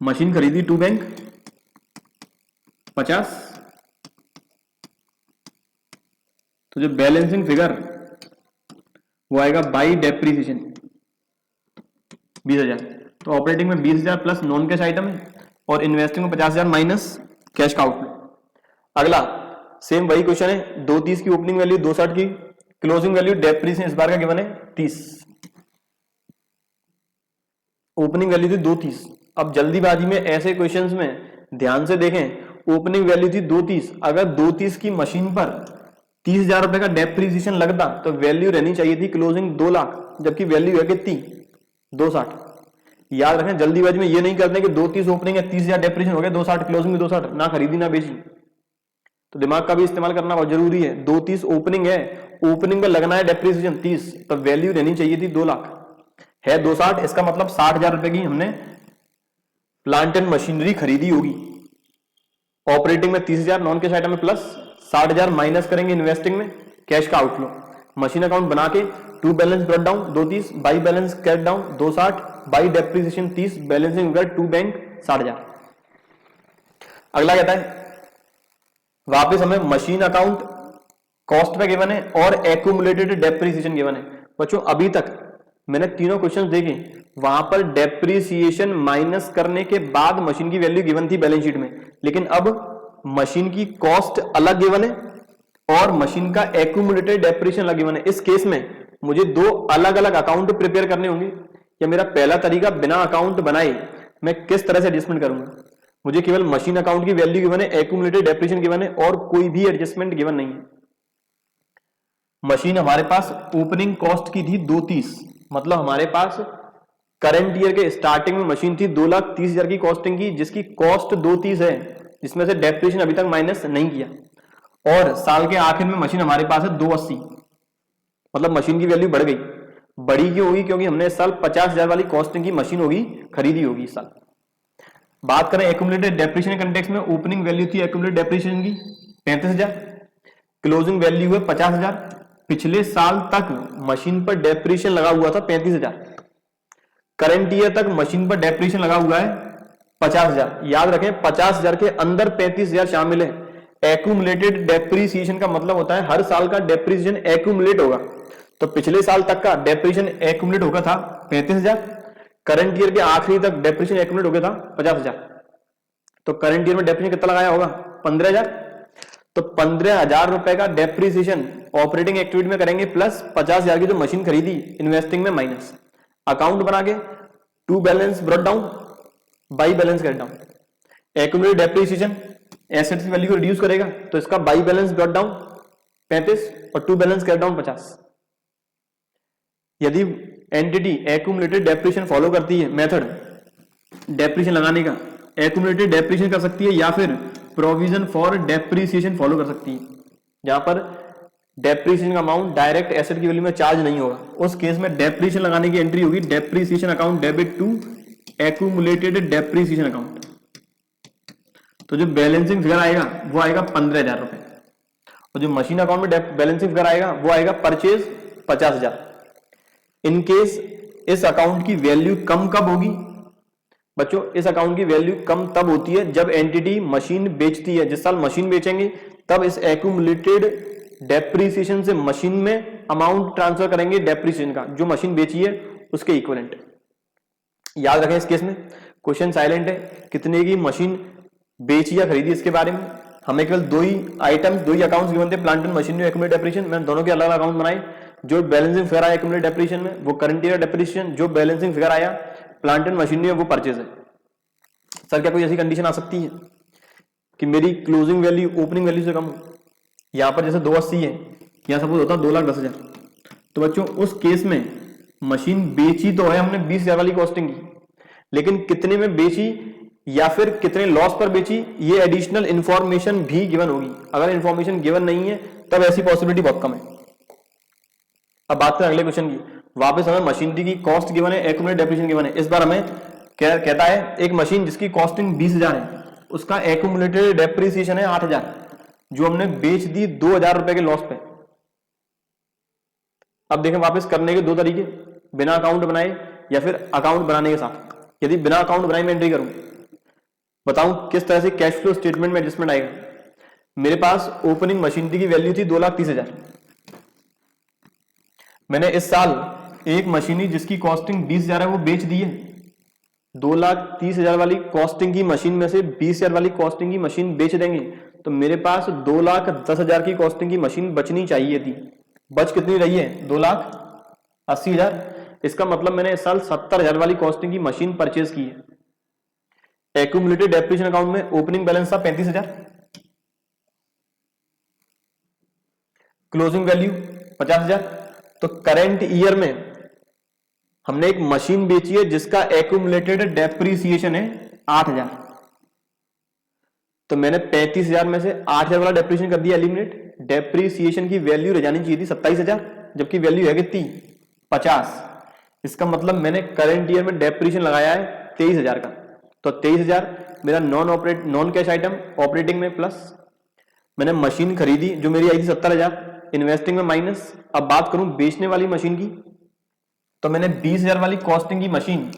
machine खरीदी टू बैंक 50, तो जो बैलेंसिंग फिगर वो आएगा बाई डेप्रिसिएशन 20,000। तो ऑपरेटिंग में 20,000 प्लस नॉन कैश आइटम है और इन्वेस्टिंग में 50,000 माइनस कैश का आउटफ्लो। अगला सेम वही क्वेश्चन है, 230 की ओपनिंग वैल्यू 260 की, क्लोजिंग वैल्यू डेप्रिसिएशन इस बार का गिवन है 30, ओपनिंग वैल्यू थी 230। अब जल्दीबाजी में ऐसे क्वेश्चंस में ध्यान से देखें, ओपनिंग वैल्यू थी 230, अगर 230 की मशीन पर 30,000 रुपए का डेप्रिसिएशन लगता तो वैल्यू रहनी चाहिए थी क्लोजिंग 2 लाख, जबकि वैल्यू है कितनी 260। याद रखें जल्दीबाजी में ये नहीं करते कि 230 ओपनिंग है 30,000 डेप्रिसिएशन हो गया 260, क्लोजिंग में 260, ना खरीदी ना बेची। तो दिमाग का भी इस्तेमाल करना बहुत जरूरी है। 230 ओपनिंग है, ओपनिंग में लगना है डेप्रिसिएशन 30, तो वैल्यू रहनी चाहिए थी 2 लाख, है 260, इसका मतलब 60,000 रुपए की हमने प्लांट एंड मशीनरी खरीदी होगी। ऑपरेटिंग में 30,000 नॉन कैश आइटम में प्लस 60,000 माइनस करेंगे इन्वेस्टिंग में कैश का आउटफ्लो। मशीन अकाउंट बना के to balance brought down 230 by balance cash down 260 by depreciation 30, balancing figure to bank 60,000। अगला कहता है वापस हमें मशीन अकाउंट कॉस्ट पे गिवन है और एक्यूमुलेटेड डेप्रिसिएशन गिवन है। बच्चों अभी तक मैंने तीनों क्वेश्चंस देखे, वहां पर डेप्रिसिएशन माइनस करने के बाद मशीन की वैल्यू गिवन थी बैलेंस शीट में, लेकिन अब मशीन की कॉस्ट अलग गिवन है और मशीन का एक्यूमुलेटेड डेप्रिसिएशन अलग गिवन है। इस केस में मुझे दो अलग अलग अकाउंट प्रिपेयर करने होंगे, या मेरा पहला तरीका बिना अकाउंट बनाए मैं किस तरह से एडजस्टमेंट करूंगा? मुझे केवल मशीन अकाउंट की वैल्यू गिवन है, एक्यूमुलेटेड डेप्रिसिएशन गिवन है और कोई भी एडजस्टमेंट गिवन नहीं है। मशीन हमारे पास ओपनिंग कॉस्ट की थी 230, मतलब हमारे पास करंट ईयर के स्टार्टिंग में मशीन थी 2,30,000 की कॉस्टिंग की, जिसकी कॉस्ट 230 है, जिसमें से डेप्रिसिएशन अभी तक माइनस नहीं किया। और साल के आखिर में मशीन हमारे पास है 280, मतलब मशीन की वैल्यू बढ़ गई। बढ़ी क्यों होगी? क्योंकि हमने इस साल 50,000 वाली कॉस्टिंग की मशीन होगी खरीदी होगी इस साल। बात करें एक्यूमुलेटेड डेप्रिसिएशन कंटेक्स्ट में, ओपनिंग वैल्यू थी एक्यूमुलेटेड डेप्रिसिएशन की 35,000, क्लोजिंग वैल्यू है 50,000। पिछले साल तक मशीन पर डेप्रिसिएशन लगा हुआ था 35,000, करंट ईयर तक मशीन पर डेप्रिसिएशन लगा हुआ है 50,000। याद रखें 50,000 के अंदर 35,000 शामिल है। एक्यूमुलेटेड डेप्रिसिएशन का मतलब होता है हर साल का डेप्रिसिएशन एक्यूमुलेट होगा। तो पिछले साल तक का डेप्रिसिएशन एक्यूमुलेट होगा था 35,000, करंट ईयर के आखिरी तक डेप्रिसिएशन एक्यूमुलेट हो गया था 50,000। तो करंट ईयर में डेप्रिसिएशन कितना लगाया होगा? 15,000। तो 15,000 रुपए का डेप्रिसिएशन ऑपरेटिंग एक्टिविटी में करेंगे, प्लस 50,000 की जो मशीन खरीदी इन्वेस्टिंग में माइनस। अकाउंट बना के to balance brought down, by balance कर डाउन। एक्यूमुलेटेड डेप्रिसिएशन एसेट्स की वैल्यू को रिड्यूस करेगा, तो इसका बाई बैलेंस ब्रॉट डाउन 35 और टू बैलेंस कर डाउन 50। यदि एंटिटी एक्यूमुलेटेड डेप्रिसिएशन फॉलो करती है मेथड डेप्रिसिएशन लगाने का, एक्यूमुलेटेड डेप्रिसिएशन कर सकती है या फिर प्रोविजन फॉर डेप्रिसिएशन फॉलो कर सकती है, जहां पर डेप्रिसिएशन का अमाउंट डायरेक्ट एसेट की वैल्यू में चार्ज नहीं होगा। उस केस में डेप्रिसिएशन लगाने की एंट्री होगी depreciation account debit to accumulated depreciation account. तो जो बैलेंसिंग फिगर आएगा वो आएगा 15,000 रुपए, और जो मशीन अकाउंट में बैलेंसिंग फिगर आएगा वो आएगा परचेज 50,000। इन केस इस अकाउंट की वैल्यू कम कब होगी बच्चों? इस अकाउंट की वैल्यू कम तब होती है जब एंटिटी मशीन बेचती है। जिस साल मशीन बेचेंगे तब इस एक्यूमुलेटेड डेप्रिसिएशन से मशीन में अमाउंट ट्रांसफर करेंगे डेप्रिसिएशन का, जो मशीन बेची है उसके इक्विवेलेंट। याद रखें इस केस में क्वेश्चन साइलेंट है, कितने की मशीन बेची या खरीदी इसके बारे में हमें केवल दो ही आइटम्स, दो ही अकाउंट्स गिवन थे, plant and machinery, accumulated depreciation. मैंने दोनों के अलग अलग अकाउंट बनाए। जो बैलेंसिंग फिगर आया एक्यूमुलेटेड डेप्रिसिएशन में वो करंट ईयर डेप्रिसिएशन, जो बैलेंसिंग फिगर आया प्लांट एंड मशीनरी है वो परचेज है। सर क्या कोई ऐसी कंडीशन आ सकती है कि मेरी क्लोजिंग वैल्यू ओपनिंग वैल्यू से कम हो? यहां पर जैसे 280 है, यहां सपोज होता है 2,10,000। तो बच्चों उस केस में मशीन बेची तो है हमने 20,000 वाली कॉस्टिंग की, लेकिन कितने में बेची या फिर कितने लॉस पर बेची, ये एडिशनल इंफॉर्मेशन भी गिवन होगी। अगर इंफॉर्मेशन गिवन नहीं है तब ऐसी पॉसिबिलिटी बहुत कम है। अब बात करें अगले क्वेश्चन की। वापस हमें मशीनरी की कॉस्ट गिवन है, एक्यूमुलेटेड डेप्रिसिएशन गिवन है। इस बार हमें क्या कहता है, एक मशीन जिसकी कॉस्टिंग 20,000 है उसका एक्यूमुलेटेड डेप्रिसिएशन है 8,000, जो हमने बेच दी 2,000 रुपए के लॉस पे। अब देखें वापस करने के दो तरीके, बिना अकाउंट बनाए या फिर अकाउंट बनाने के साथ। यदि बिना अकाउंट बनाए मैं एंट्री करूं, बताऊं किस तरह से कैश फ्लो स्टेटमेंट में एडजस्टमेंट आएगा। मेरे पास ओपनिंग मशीनरी की वैल्यू थी 2,30,000। मैंने इस साल एक मशीनरी जिसकी कॉस्टिंग 20,000 है वो बेच दी है। 2,30,000 वाली कॉस्टिंग की मशीन में से 20,000 वाली कॉस्टिंग की मशीन बेच देंगे तो मेरे पास 2,10,000 की कॉस्टिंग की मशीन बचनी चाहिए थी। बच कितनी रही है? 2,80,000। इसका मतलब मैंने इस साल 70,000 वाली कॉस्टिंग की मशीन परचेज की है। एक्यूमुलेटेड डेप्रिसिएशन अकाउंट में ओपनिंग बैलेंस था 35,000, क्लोजिंग वैल्यू 50,000। तो करंट ईयर में हमने एक मशीन बेची है जिसका एक्यूमुलेटेड डेप्रिसिएशन है 8,000। तो मैंने 35,000 में से 8,000 वाला डेप्रिसिएशन कर दिया एलिमिनेट। डेप्रिसिएशन की वैल्यू रह जानी चाहिए थी 27,000, जबकि वैल्यू है कितनी? 50। इसका मतलब मैंने करंट ईयर में डेप्रिसिएशन लगाया है 23,000 का। तो 23,000 मेरा नॉन कैश आइटम ऑपरेटिंग में प्लस। मैंने मशीन खरीदी जो मेरी आई थी 70,000, इन्वेस्टिंग में माइनस। अब बात करूं बेचने वाली मशीन की, तो मैंने 20,000 वाली कॉस्टिंग की मशीन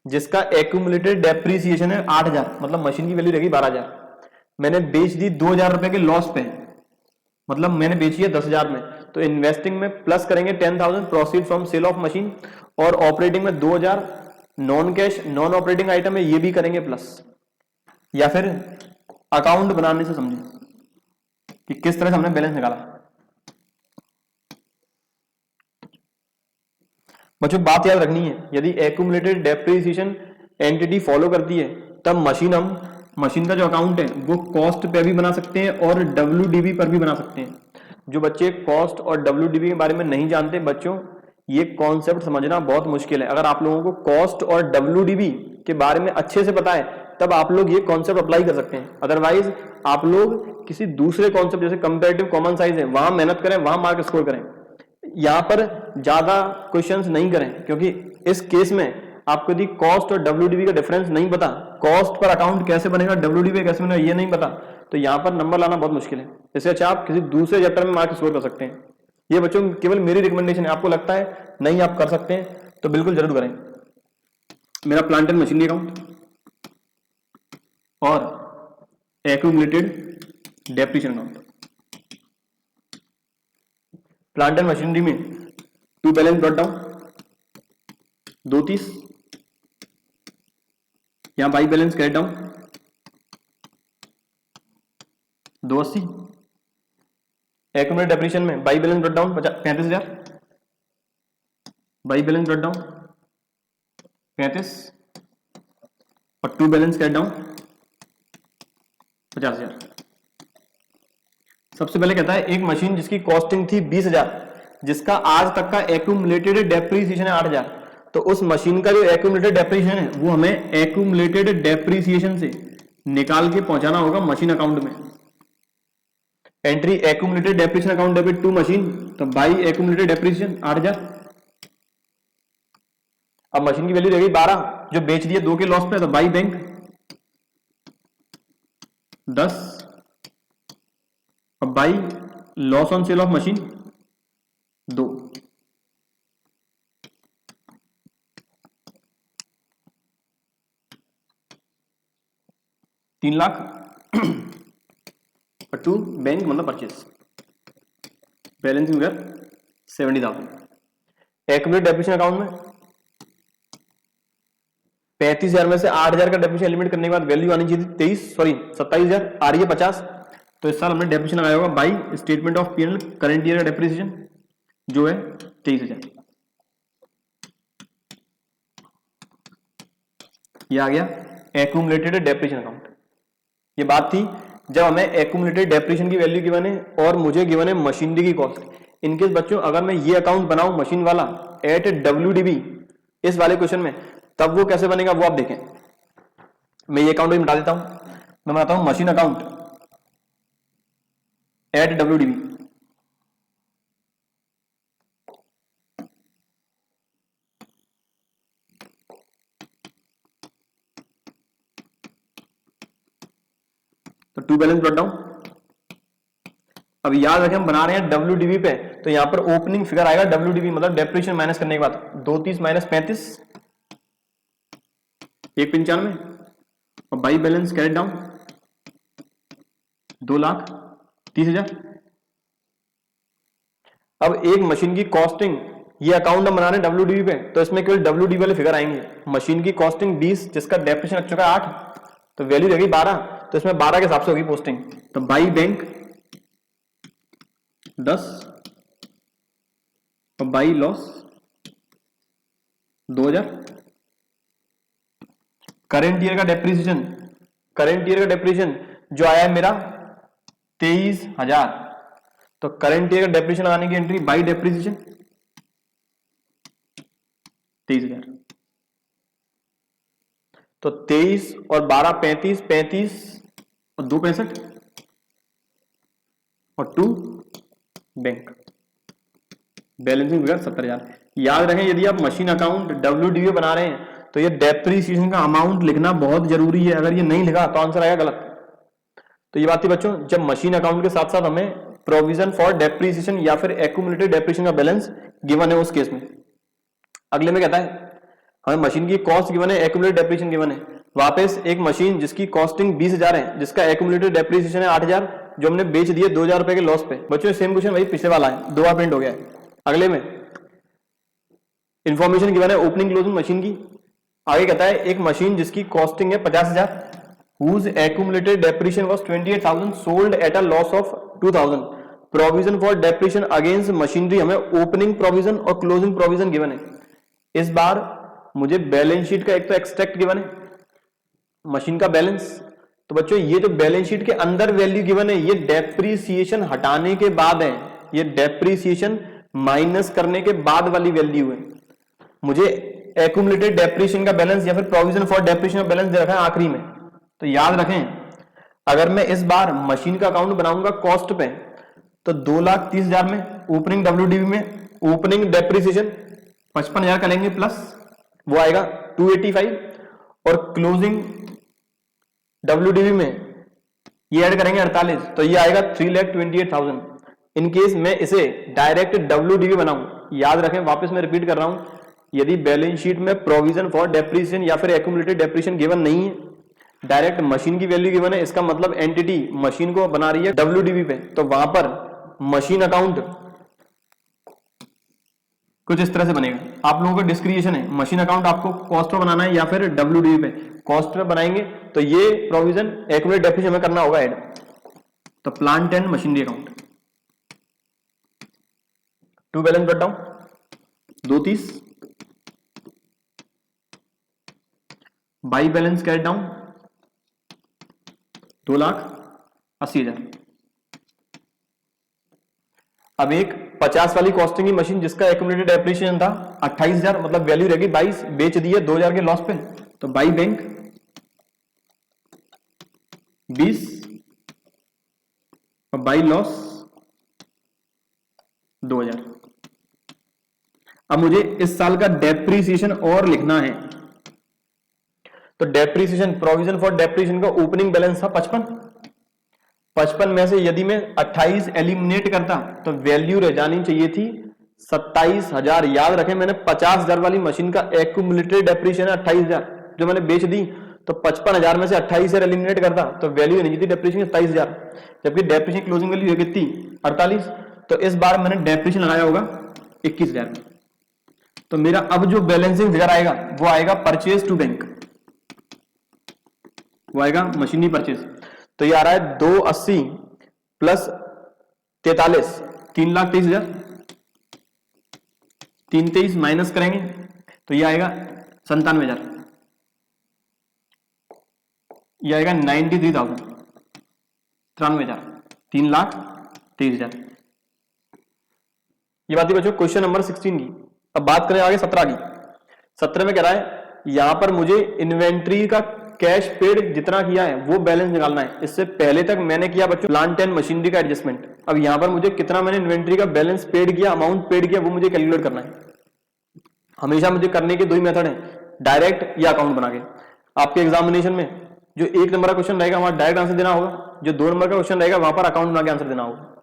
जिसका एक्यूमुलेटेड डेप्रिसिएशन है 8,000, मतलब मशीन की वैल्यू रहेगी 12,000। मैंने बेच दी 2,000 रुपए के लॉस पे, मतलब मैंने बेची है 10,000 में। तो इन्वेस्टिंग में प्लस करेंगे 10,000 proceed from sale of machine, और ऑपरेटिंग में 2,000 non cash non operating item है, ये भी करेंगे प्लस। या फिर अकाउंट बनाने से समझे कि किस तरह से हमने बैलेंस निकाला। बच्चों बात याद रखनी है, यदि एक्यूमुलेटेड डेप्रिसिएशन एंटिटी फॉलो करती है तब मशीन का जो अकाउंट है वो कॉस्ट पे भी बना सकते हैं और WDV पर भी बना सकते हैं। जो बच्चे कॉस्ट और WDV के बारे में नहीं जानते बच्चों, ये कॉन्सेप्ट समझना बहुत मुश्किल है। अगर आप लोगों को कॉस्ट और WDV के बारे में अच्छे से पता है तब आप लोग ये कॉन्सेप्ट अप्लाई कर सकते हैं। अदरवाइज आप लोग किसी दूसरे कॉन्सेप्ट जैसे कंपैरेटिव कॉमन साइज है वहां मेहनत करें, वहां मार्क स्कोर करें, यहां पर ज्यादा क्वेश्चंस नहीं करें, क्योंकि इस केस में आपको यदि कॉस्ट और WDV का डिफरेंस नहीं पता, कॉस्ट पर अकाउंट कैसे बनेगा, WDV कैसे बनेगा ये नहीं पता, तो यहां पर नंबर लाना बहुत मुश्किल है। इससे अच्छा आप किसी दूसरे चैप्टर में मार्क स्कोर कर सकते हैं। ये बच्चों केवल मेरी रिकमेंडेशन है, आपको लगता है नहीं आप कर सकते हैं तो बिल्कुल जरूर करें। मेरा प्लांट एंड मशीनरी अकाउंट और accumulated depreciation account. Plant and machinery में टू बैलेंस ब्रॉट डाउन 230, यहां by balance carried down 280, accumulated depreciation में by balance brought down 35,000, by balance brought down 35 और टू बैलेंस कैरेट डाउन 50,000। सबसे पहले कहता है एक मशीन जिसकी कॉस्टिंग थी 20,000, जिसका आज तक का एक्यूमुलेटेड डेप्रिसिएशन है 8,000, तो उस मशीन का जो एक्यूमुलेटेड डेप्रिसिएशन है वो हमें एक्यूमुलेटेड डेप्रिसिएशन से निकाल के पहुंचाना होगा मशीन अकाउंट में। Entry accumulated depreciation account debit to machine, तो बाई एक्यूमुलेटेड डेप्रिसिएशन 8,000। अब मशीन की वैल्यू रहेगी 12, जो बेच दिए 2 के लॉस पे, तो बाई बैंक 10 और by loss on sale of machine 2। तीन लाख और टू बैंक मतलब purchase, balancing figure 70,000। Accumulated depreciation account में 35,000 में से 8,000 का डेप्रिसिएशन एलिमिनेट करने के बाद वैल्यू आनी चाहिए 27,000 आ रही है 50, तो इस साल हमने डेप्रिसिएशन लगाया होगा by statement of P&L current year का डेप्रिसिएशन जो है 23,000। ये आ गया एक्यूमुलेटेड डेप्रिसिएशन अकाउंट। ये बात थी जब हमें एक्यूमुलेटेड डेप्रिसिएशन की वैल्यू गिवन है और मुझे गिवन है मशीनरी की कॉस्ट। इनकेस बच्चों अगर मैं ये अकाउंट बनाऊं मशीन वाला एट WDV इस वाले क्वेश्चन में, तब वो कैसे बनेगा वो आप देखें। मैं ये अकाउंट भी मिटा देता हूं, मैं बनाता हूं मशीन अकाउंट एट WDV। तो टू बैलेंस ब्रॉट डाउन। अब याद रखें हम बना रहे हैं WDV पे, तो यहां पर ओपनिंग फिगर आएगा WDV मतलब डेप्रिसिएशन माइनस करने के बाद 230 माइनस 35 195 और बाई बैलेंस कैरेट डाउन 2,30,000। अब एक मशीन की कॉस्टिंग, ये अकाउंट हम बना रहे हैं WDV पे, तो इसमें केवल WDV वाले फिगर आएंगे। मशीन की कॉस्टिंग 20 जिसका डेप्रिसिएशन लग चुका है 8, तो वैल्यू रहेगी 12, तो इसमें 12 के हिसाब से होगी पोस्टिंग। तो बाई बैंक 10 और बाई लॉस 2,000। करंट ईयर का डेप्रिसिएशन जो आया है मेरा 23,000, तो करंट ईयर का डेप्रिसिएशन लगाने की एंट्री बाई डेप्रिसिएशन 23,000। तो 23 और 12 35, 35 और 2 65 और 2 बैंक, बैलेंसिंग फिगर 70,000। याद रखें यदि आप मशीन अकाउंट WDV बना रहे हैं तो ये डेप्रिसिएशन का अमाउंट लिखना बहुत जरूरी है। अगर ये नहीं लिखा तो आंसर आएगा गलत। तो ये बात थी बच्चों, जब मशीन अकाउंट के साथ साथ हमें प्रोविजन फॉर डेप्रिसिएशन या फिर एक्यूमुलेटेड डेप्रिसिएशन का बैलेंस गिवन है उस केस में। अगले में कहता है हमें मशीन की कॉस्ट गिवन है, एक्यूमुलेटेड डेप्रिसिएशन गिवन है। वापस एक मशीन जिसकी कॉस्टिंग 20,000 है, जिसका एक्यूमुलेटेड डेप्रिसिएशन है 8,000, जो हमने बेच दिए 2,000 रुपए के लॉस पे। बच्चों सेम क्वेश्चन वही पिछले वाला है, 2 बार प्रिंट हो गया है। अगले में इंफॉर्मेशन गिवन है ओपनिंग क्लोजिंग मशीन की। आगे कहता है एक मशीन जिसकी कॉस्टिंग है 50,000, whose accumulated depreciation was 28,000, sold at a loss of 2,000, provision for depreciation against machinery हमें ओपनिंग प्रोविजन और क्लोजिंग प्रोविजन गिवन है। इस बार मुझे बैलेंस शीट का एक तो एक्सट्रैक्ट गिवन है, मशीन का बैलेंस। तो बच्चों ये जो बैलेंस शीट के अंदर वैल्यू गिवन है ये डेप्रीसिएशन हटाने के बाद है, ये डेप्रीसिएशन माइनस करने के बाद वाली वैल्यू है। मुझे एक्यूमुलेटेड डेप्रीसिएशन का बैलेंस या फिर प्रोविजन फॉर डेप्रीसिएशन का बैलेंस दे रखा है आखिरी में। तो याद रखें, अगर मैं इस बार मशीन का अकाउंट बनाऊंगा कॉस्ट पे तो 2,30,000 में ओपनिंग WDV में ओपनिंग डेप्रीसिएशन 55,000 करेंगे प्लस वो आएगा 285 और क्लोजिंग WDV में ये ऐड करेंगे 48 तो ये आएगा 3,28,000। इन केस मैं इसे डायरेक्ट WDV बनाऊं, याद रखें वापस मैं रिपीट कर रहा हूं, यदि बैलेंस शीट में प्रोविजन फॉर डेप्रीसिएशन या फिर एक्यूमुलेटेड डेप्रीसिएशन गिवन नहीं है, डायरेक्ट मशीन की वैल्यू गिवन है, इसका मतलब एंटिटी मशीन को बना रही है WDV पे, तो वहां पर मशीन अकाउंट कुछ इस तरह से बनेगा। आप लोगों को डिस्क्रिएशन है, मशीन अकाउंट आपको कॉस्ट पे बनाना है या फिर WDV पे। कॉस्ट पे बनाएंगे तो ये प्रोविजन एक्यूमुलेटेड डेप्रीसिएशन हमें करना होगा ऐड। तो plant and machinery account to balance brought down 230 by balance carried down 2,80,000। अब एक 50 वाली कॉस्टिंग की मशीन जिसका एक्यूमुलेटेड डेप्रीसिएशन था 28,000, मतलब वैल्यू रहेगी 22, बेच दिए 2,000 के लॉस पे, तो बाई बैंक 20 और बाई लॉस 2,000। अब मुझे इस साल का डेप्रीसिएशन और लिखना है, तो डेप्रीसिएशन प्रोविजन फॉर डेप्रीसिएशन का ओपनिंग बैलेंस था 55 में से यदि मैं 28 एलिमिनेट करता तो वैल्यू रह जानी चाहिए थी 27,000। याद रखें मैंने 50,000 वाली मशीन का एक्यूमुलेटेड डेप्रीसिएशन 28,000 जो मैंने बेच दी, तो 55,000 में से 28 एलिमिनेट करता तो वैल्यू नहीं थी डेप्रीसिएशन 27,000, जबकि डेप्रीसिएशन क्लोजिंग वैल्यू है कितनी 48। तो इस बार मैंने डेप्रीसिएशन लगाया होगा 21,000। तो मेरा अब जो बैलेंसिंग फिगर आएगा वो आएगा परचेज टू बैंक, वो आएगा मशीनरी परचेज। तो ये आ रहा है 280 प्लस 43 3,23,000, 323 माइनस करेंगे तो ये आएगा 97,000, ये आएगा 93,000 93,000 3,23,000। ये बात थी बच्चों क्वेश्चन नंबर 16 की। अब बात करें आगे 17 की। 17 में कह रहा है यहां पर मुझे इन्वेंट्री का कैश पेड जितना किया है वो बैलेंस निकालना है। इससे पहले तक मैंने किया बच्चों प्लांट एंड मशीनरी का एडजस्टमेंट, अब यहां पर मुझे कितना मैंने इन्वेंट्री का बैलेंस पेड किया, अमाउंट पेड किया, वो मुझे कैलकुलेट करना है। हमेशा मुझे करने के दो ही मेथड है, डायरेक्ट या अकाउंट बना के। आपके एग्जामिनेशन में जो 1 नंबर का क्वेश्चन रहेगा वहां डायरेक्ट आंसर देना होगा, जो 2 नंबर का क्वेश्चन रहेगा वहां पर अकाउंट बना के आंसर देना होगा।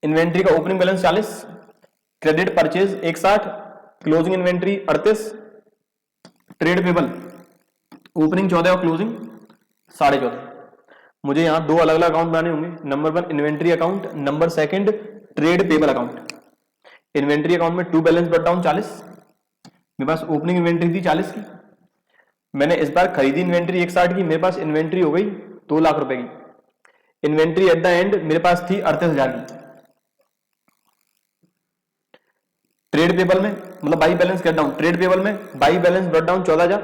इन्वेंट्री का opening balance 40, credit purchase 160, closing inventory 38, trade payable opening 14 और क्लोजिंग 14.5। मुझे यहां दो अलग अलग अकाउंट बनाने होंगे, number 1 inventory account, number 2 trade payable account. Inventory account में टू बैलेंस ब्रेक डाउन 40, मेरे पास ओपनिंग इन्वेंट्री थी 40 की, मैंने इस बार खरीदी इन्वेंट्री 160 की, मेरे पास इन्वेंट्री हो गई 2 लाख रुपए की। इन्वेंट्री एट द एंड मेरे पास थी 38,000 की। ट्रेड पेबल में मतलब by balance carried down, trade payable में by balance brought down 14,000,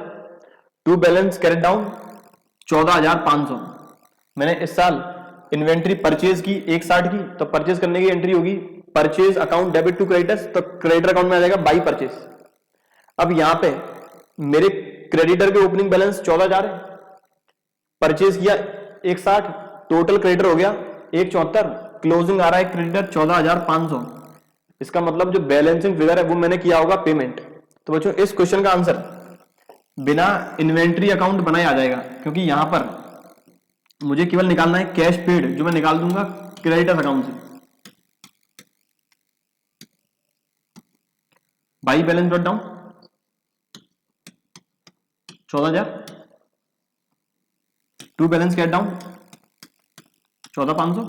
to balance carried down 14,500। मैंने इस साल इन्वेंट्री परचेज की 160 की, तो परचेज करने की एंट्री होगी purchase account debit to creditors, तो क्रेडिटर अकाउंट में आ जाएगा बाई परचेज। अब यहां पे मेरे क्रेडिटर के ओपनिंग बैलेंस 14,000 है, परचेज किया 160, टोटल क्रेडिटर हो गया 174, क्लोजिंग आ रहा है क्रेडिटर 14,500। इसका मतलब जो बैलेंसिंग फिगर है वो मैंने किया होगा पेमेंट। तो बच्चों इस क्वेश्चन का आंसर बिना इन्वेंट्री अकाउंट बनाए आ जाएगा, क्योंकि यहां पर मुझे केवल निकालना है कैश पेड, जो मैं निकाल दूंगा क्रेडिटर्स अकाउंट से। By balance brought down 14,000, to balance cash down 14,500,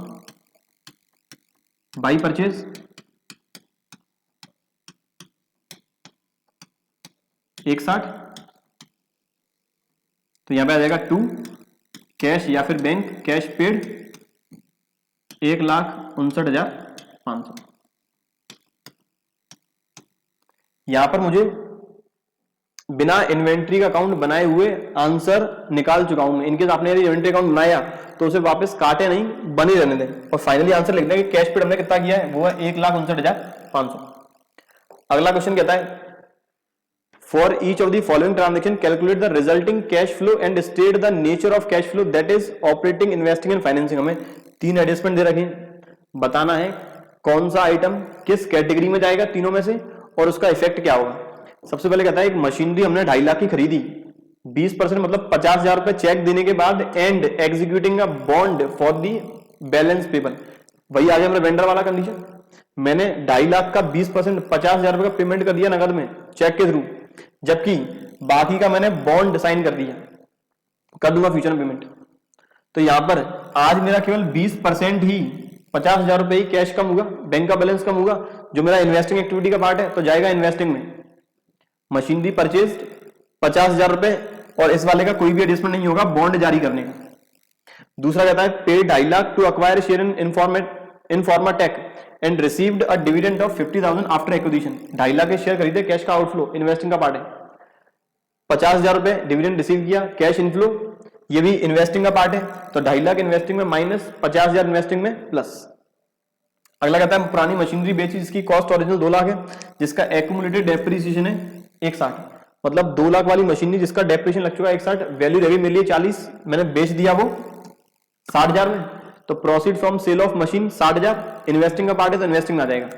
by purchase 160, तो यहां पे आ जाएगा 2 कैश या फिर बैंक कैश पेड 1,59,500। यहां पर मुझे बिना इन्वेंट्री का अकाउंट बनाए हुए आंसर निकाल चुका हूं। इनकेस आपने यदि इन्वेंट्री अकाउंट बनाया तो उसे वापस काटे नहीं, बने रहने दें और फाइनली आंसर लिख दें कि कैश पेड हमने कितना किया है, वो है 1,59,500। अगला क्वेश्चन कहता है for each of the following transaction calculate the resulting cash flow and state the nature of cash flow that is operating, investing and financing. हमें 3 एडजस्टमेंट दे रखे हैं, बताना है कौन सा आइटम किस कैटेगरी में जाएगा तीनों में से और उसका इफेक्ट क्या होगा। सबसे पहले कहता है एक मशीनरी हमने 2.5 लाख की खरीदी, 20% मतलब 50,000 रुपए चेक देने के बाद and executing a bond for the balance payable. वही आ गया मेरा वेंडर वाला कंडीशन। मैंने 2.5 लाख का 20% 50,000 रुपए का पेमेंट कर दिया नगद में चेक के थ्रू, जबकि बाकी का मैंने बॉन्ड साइन कर दिया, कर दूंगा फ्यूचर में पेमेंट। तो यहां पर आज मेरा केवल 20% ही 50,000 रुपए ही कैश कम होगा, बैंक का बैलेंस कम होगा, जो मेरा इन्वेस्टिंग एक्टिविटी का पार्ट है तो जाएगा इन्वेस्टिंग में। मशीनरी परचेज 50,000 रुपए और इस वाले का कोई भी एडजस्टमेंट नहीं होगा बॉन्ड जारी करने का। दूसरा कहता है pay 2.5 lakh to acquire share in Informa tech and received a dividend of 50,000 after acquisition. 2.5 lakh के शेयर खरीदे, कैश का आउटफ्लो इन्वेस्टिंग का पार्ट है। 50,000 रुपए डिविडेंड रिसीव किया, कैश इनफ्लो, ये भी इन्वेस्टिंग का पार्ट है। तो 2.5 लाख इन्वेस्टिंग में माइनस 50,000 इन्वेस्टिंग में प्लस। अगला कहता है पुरानी मशीनरी बेची जिसकी कॉस्ट ओरिजिनल 2 लाख है, जिसका एक्यूमुलेटेड डेप्रिसिएशन है 160, मतलब 2 लाख वाली मशीनरी जिसका डेप्रिसिएशन लग चुका है 160, वैल्यू रही मेरे लिए 40, मैंने बेच दिया वो 60,000 में, तो proceed from sale of machine 60,000, investing का पार्ट है तो इन्वेस्टिंग में आ जाएगा।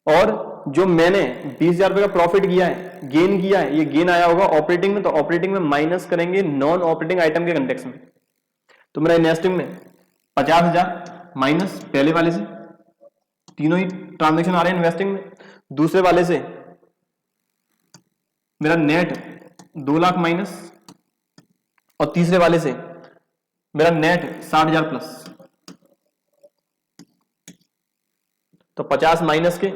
और जो मैंने 20,000 रुपए का प्रॉफिट किया है, गेन किया है, ये गेन आया होगा ऑपरेटिंग में, तो ऑपरेटिंग में माइनस करेंगे नॉन ऑपरेटिंग आइटम के कंटेक्स्ट में। तो मेरा इन्वेस्टिंग में 50,000 माइनस पहले वाले से, तीनों ही ट्रांजेक्शन आ रहे हैं इन्वेस्टिंग में। दूसरे वाले से मेरा नेट 2 लाख माइनस, और तीसरे वाले से मेरा नेट 60,000 प्लस। तो 50 माइनस के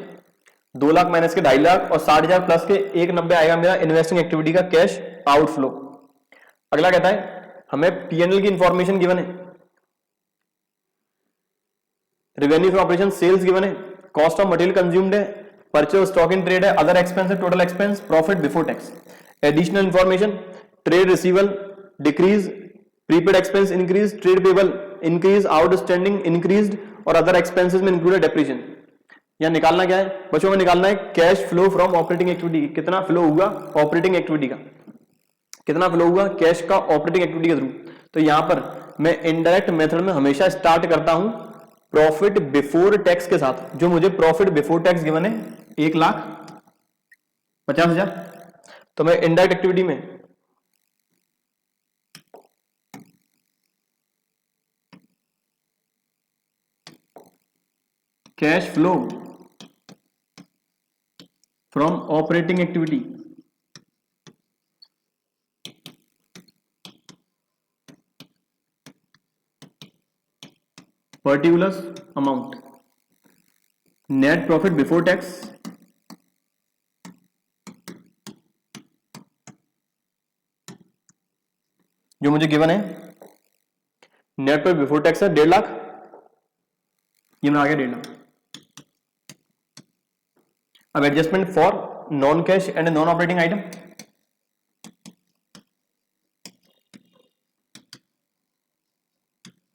2 लाख माइनस के 2.5 लाख और 60,000 प्लस के 190 आएगा मेरा इन्वेस्टिंग एक्टिविटी का कैश आउटफ्लो। अगला कहता है हमें पीएनएल की इंफॉर्मेशन गिवन है, revenue from operation sales given है, कॉस्ट ऑफ मटेरियल कंज्यूम्ड है, परचेज स्टॉक इन ट्रेड है, अदर एक्सपेंस है, total expense, profit before tax. Additional information trade receivable decrease, prepaid expense increase, trade payable increase, outstanding increase और अदर एक्सपेंसेस में इंक्लूडेड डेप्रिसिएशन। यहां निकालना क्या है बच्चों में, निकालना है cash flow from operating activity, कितना फ्लो हुआ ऑपरेटिंग एक्टिविटी का, कितना फ्लो हुआ कैश का ऑपरेटिंग एक्टिविटी के थ्रू। तो यहां पर मैं इनडायरेक्ट मेथड में हमेशा स्टार्ट करता हूं प्रॉफिट बिफोर टैक्स के साथ। जो मुझे प्रॉफिट बिफोर टैक्स गिवन है 1,50,000, तो मैं इनडायरेक्ट एक्टिविटी में cash flow from operating activity particular amount, net profit before tax, जो मुझे गिवन है नेट प्रॉफिट बिफोर टैक्स है 1.5 लाख, ये में आ गया 1.5 लाख। अब adjustment for non cash and non operating item,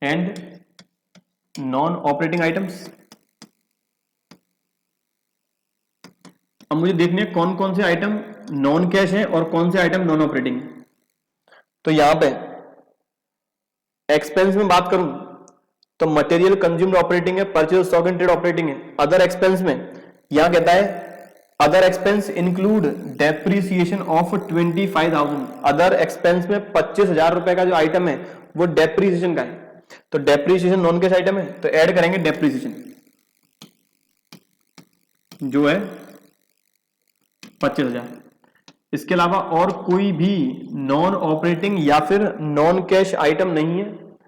and non operating items. अब मुझे देखने कौन कौन से आइटम नॉन कैश है और कौन से आइटम नॉन ऑपरेटिंग। तो यहां पे एक्सपेंस में बात करूं तो मटेरियल कंज्यूम्ड ऑपरेटिंग है, purchase stock in trade operating है। अदर एक्सपेंस में यहां कहता है other expense include depreciation of 25,000। Other expense में 25,000 रुपए का जो आइटम है वो डेप्रिसिएशन का है, तो डेप्रिसिएशन नॉन कैश आइटम है तो ऐड करेंगे डेप्रिसिएशन जो है 25,000। इसके अलावा और कोई भी नॉन ऑपरेटिंग या फिर नॉन कैश आइटम नहीं है।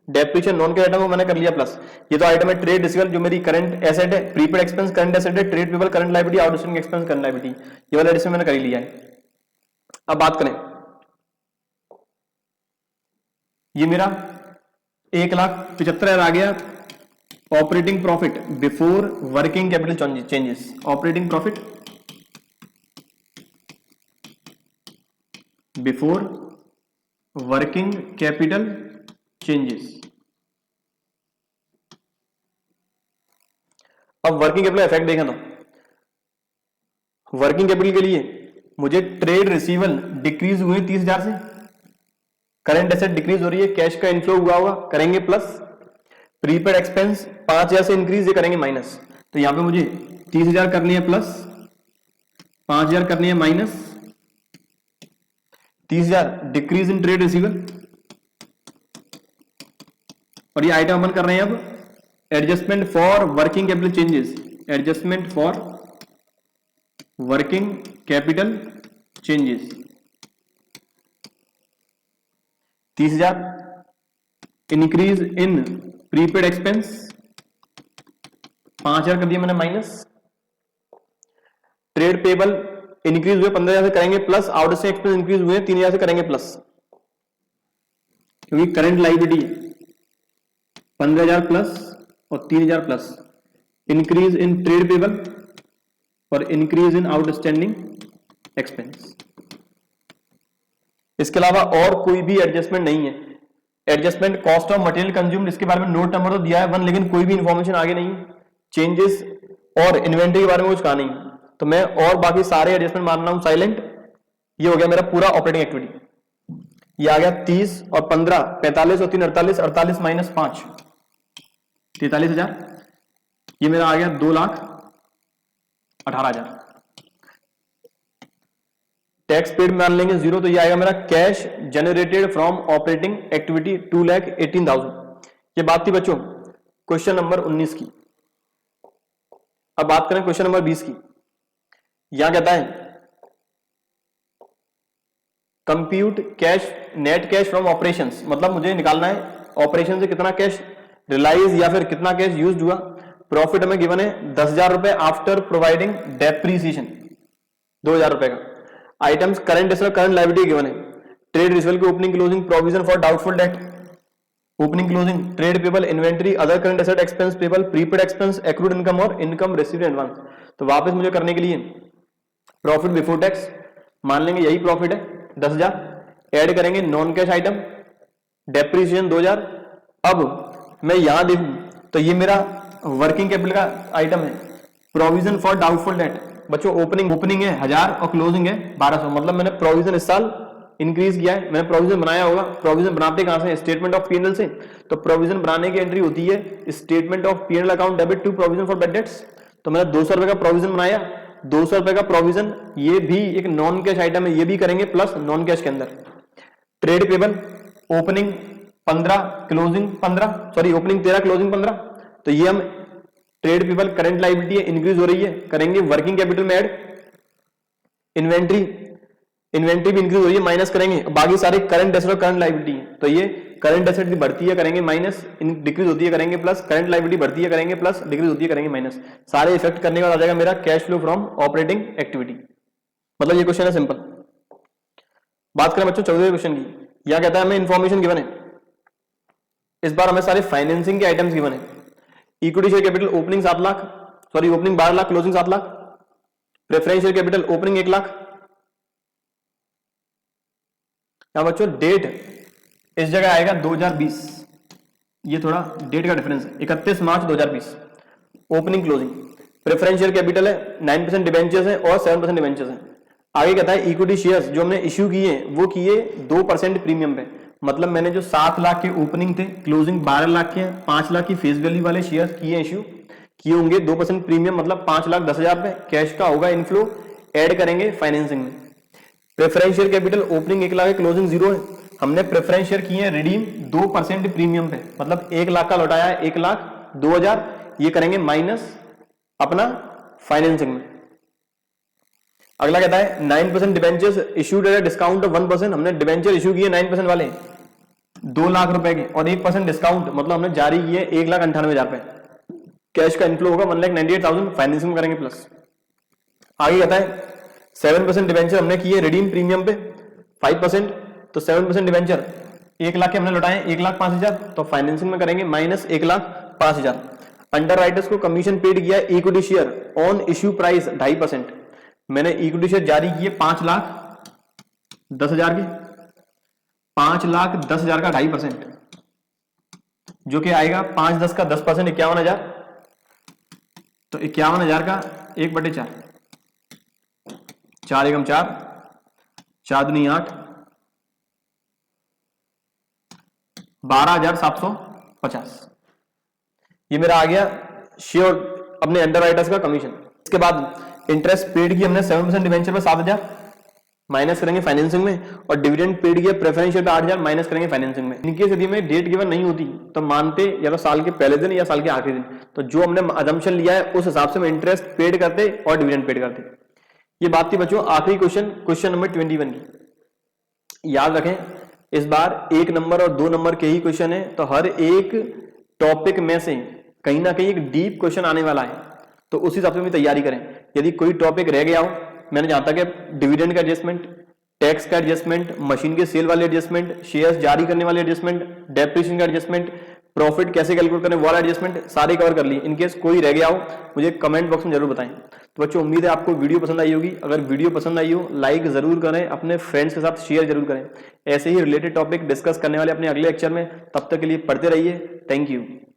डेप्रिसिएशन नॉन कैश आइटम को मैंने कर लिया प्लस। ये तो आइटम है ट्रेड रिसीवेबल जो मेरी करंट एसेट है, प्रीपेड एक्सपेंस करंट एसेट है, trade payable current liability, outstanding expense current liability, ये वाला एडिशन मैंने कर लिया है। अब बात करें, ये मेरा 1,75,000 आ गया operating profit before working capital changes. Operating profit before working capital changes. अब वर्किंग कैपिटल इफेक्ट देखें तो वर्किंग कैपिटल के लिए मुझे ट्रेड रिसीवल डिक्रीज हुए 30,000 से, करंट एसेट डिक्रीज हो रही है, कैश का इनफ्लो हुआ होगा, करेंगे प्लस, प्रीपेड एक्सपेंस 5,000 से इंक्रीज, ये करेंगे माइनस। तो यहां पे मुझे 30,000 करनी है प्लस, 5,000 करनी है माइनस, 30,000 डिक्रीज इन ट्रेड रिसीवल, और ये आइटम अपन कर रहे हैं अब adjustment for working capital changes, adjustment for working capital changes 30,000, increase in prepaid expense 5,000 कर दिया मैंने माइनस, ट्रेड पेबल इंक्रीज हुए 15,000 से करेंगे प्लस, आउटस्टैंडिंग एक्सपेंस इंक्रीज हुए 3,000 से करेंगे प्लस, क्योंकि करंट लायबिलिटी 15,000 प्लस और 3,000 plus, increase in trade payable और इंक्रीज इन आउटस्टैंडिंग एक्सपेंस। इसके अलावा और कोई भी एडजस्टमेंट नहीं है। Adjustment cost of material consumed, इसके बारे में नोट नंबर तो दिया है 1, लेकिन कोई भी इंफॉर्मेशन आगे नहीं। चेंजेस और इन्वेंटरी के बारे में कुछ कहा नहीं, तो मैं और बाकी सारे एडजस्टमेंट मान रहा हूं साइलेंट। ये हो गया मेरा पूरा ऑपरेटिंग एक्टिविटी। ये आ गया 30 और 15 45 और 3 48, 48 माइनस 5 43,000। ये मेरा आ गया 2,18,000। टैक्स पेड मान लेंगे 0, तो ये आएगा मेरा cash generated from operating activity 2,18,000। ये बात थी बच्चों क्वेश्चन नंबर 19 की। अब बात करें क्वेश्चन नंबर 20 की। यहां कहता है compute cash net cash from operations, मतलब मुझे निकालना है ऑपरेशन से कितना कैश रिलाइज या फिर कितना कैश यूज्ड हुआ। प्रॉफिट हमें गिवन है 10,000 रुपए आफ्टर प्रोवाइडिंग डेप्रीसिएशन 2,000 रुपए का। Items current asset current liability given है। ट्रेड रिसीवेबल की opening closing, provision for doubtful debt, opening closing, trade payable, inventory, other current asset, expense payable, prepaid expense, accrued income और इनकम रिसीव्ड एडवांस। तो वापस मुझे करने के लिए प्रॉफिट बिफोर टैक्स मान लेंगे, यही प्रॉफिट है 10,000, ऐड करेंगे नॉन कैश आइटम डेप्रीसिएशन 2,000। अब मैं यहां देखूं तो ये मेरा वर्किंग कैपिटल का आइटम है प्रोविजन फॉर डाउटफुल डेट। बच्चों ओपनिंग है 1000 और क्लोजिंग है 1200, मतलब मैंने प्रोविजन इस साल इंक्रीज किया है। मैंने प्रोविजन बनाया होगा, प्रोविजन बनाते कहां से? स्टेटमेंट ऑफ पी&एल से। तो प्रोविजन बनाने की एंट्री होती है statement of P and L account debit to provision for bad debts. तो मैंने 200 रुपए का प्रोविजन बनाया, 200 रुपए का प्रोविजन, ये भी एक नॉन कैश आइटम है, ये भी करेंगे प्लस नॉन कैश के अंदर। Trade payable opening 15 closing 15, sorry opening 13 closing 15, तो ये हम ट्रेड पेबल करंट लायबिलिटी है इंक्रीज हो रही है, करेंगे वर्किंग कैपिटल में ऐड। इन्वेंट्री भी इंक्रीज हो रही है, माइनस करेंगे। बाकी सारे करंट एसेट और करंट लायबिलिटी है, तो ये करंट एसेट की बढ़ती है करेंगे माइनस, डिक्रीज होती है करेंगे प्लस, करंट लायबिलिटी बढ़ती है करेंगे प्लस, डिक्रीज होती है करेंगे माइनस। सारे इफेक्ट करने के बाद आ जाएगा मेरा cash flow from operating activity. मतलब ये क्वेश्चन है सिंपल। बात करें बच्चों 14वें क्वेश्चन की। यहां कहता है हमें इंफॉर्मेशन गिवन है, इस बार हमें सारे फाइनेंसिंग के आइटम्स गिवन है। Equity share capital opening 7 lakh, sorry opening 12 lakh, closing 7 lakh. Preference share capital opening 1 lakh. यहां बच्चों डेट इस जगह आएगा 2020, ये थोड़ा डेट का डिफरेंस है, 31 मार्च 2020 opening closing. Preference share capital है, 9% डिबेंचर्स है और 7% डिबेंचर्स है। आगे कहता है इक्विटी शेयर्स जो हमने इश्यू किए वो किए 2% प्रीमियम पे, मतलब मैंने जो 7 लाख के ओपनिंग थे, क्लोजिंग 12 लाख के, 5 लाख की फेस वैल्यू वाले शेयर्स किए इश्यू, किए होंगे 2% प्रीमियम, मतलब 5,10,000 रुपए कैश का होगा इनफ्लो, ऐड करेंगे फाइनेंसिंग में। Preference share capital opening 1 lakh है, क्लोजिंग 0 है, हमने प्रेफरेंस शेयर किए हैं रिडीम 2% प्रीमियम पे, मतलब 1 लाख का लौटाया है 1,02,000, ये करेंगे माइनस अपना फाइनेंसिंग में। अगला कहता है 9% debentures issued at discount of 1%, हमने डिबेंचर इश्यू किए 9% वाले 2 लाख रुपए के और 1% डिस्काउंट, मतलब हमने जारी किए 1,98,000 रुपए, कैश का इनफ्लो होगा 1,98,000, फाइनेंसिंग करेंगे प्लस। आगे कहता है 7% डिबेंचर हमने किए रिडीम प्रीमियम पे 5%, तो 7% डिबेंचर 1 लाख के हमने लौटाए 1,05,000, तो फाइनेंसिंग में करेंगे माइनस 1,05,000। अंडर राइटर्स को कमीशन पेड किया equity share on issue price 2.5%, मैंने इक्विटी शेयर जारी किए 5 लाख 10,000 की 5,10,000 का 2.5%, जो कि आएगा 5 10 का 10%, 51,000। तो 51,000 का 1/4, 4 एकम 4, 4 दूनी 8, 12,750। ये मेरा आ गया श्योर अपने अंडरराइटर्स का कमीशन। इसके बाद इंटरेस्ट पेड की हमने 7% डिवेंचर पर 7,000 माइनस करेंगे फाइनेंसिंग में, और डिविडेंड पेड किया प्रेफरेंशियल पे 8,000 माइनस करेंगे फाइनेंसिंग में। इनकेस यदि में डेट गिवन नहीं होती तो मानते या तो साल के पहले दिन या साल के आखिरी दिन, तो जो हमने अजम्पशन लिया है उस हिसाब से हम इंटरेस्ट पेड करते और डिविडेंड पेड करते। ये बात थी बच्चों आखिरी क्वेश्चन नंबर 21 की। याद रखें इस बार 1 नंबर और 2 नंबर के ही क्वेश्चन है, तो हर एक टॉपिक में से कहीं ना कहीं एक डीप क्वेश्चन आने वाला है, तो उस हिसाब से भी तैयारी करें। यदि कोई टॉपिक रह गया हो, मैंने जहां तक है डिविडेंड का एडजस्टमेंट, टैक्स का एडजस्टमेंट, मशीन के सेल वाले एडजस्टमेंट, शेयर्स जारी करने वाले एडजस्टमेंट, डेप्रिसिएशन का एडजस्टमेंट, प्रॉफिट कैसे कैलकुलेट करें वाला एडजस्टमेंट, सारे कवर कर लिए। इनकेस कोई रह गया हो मुझे कमेंट बॉक्स में जरूर बताएं। तो बच्चों उम्मीद है आपको वीडियो पसंद आई होगी। अगर वीडियो पसंद आई हो लाइक जरूर करें, अपने फ्रेंड्स के साथ शेयर जरूर करें। ऐसे ही रिलेटेड टॉपिक डिस्कस करने वाले अपने अगले लेक्चर में, तब तक के लिए पढ़ते रहिए। Thank you.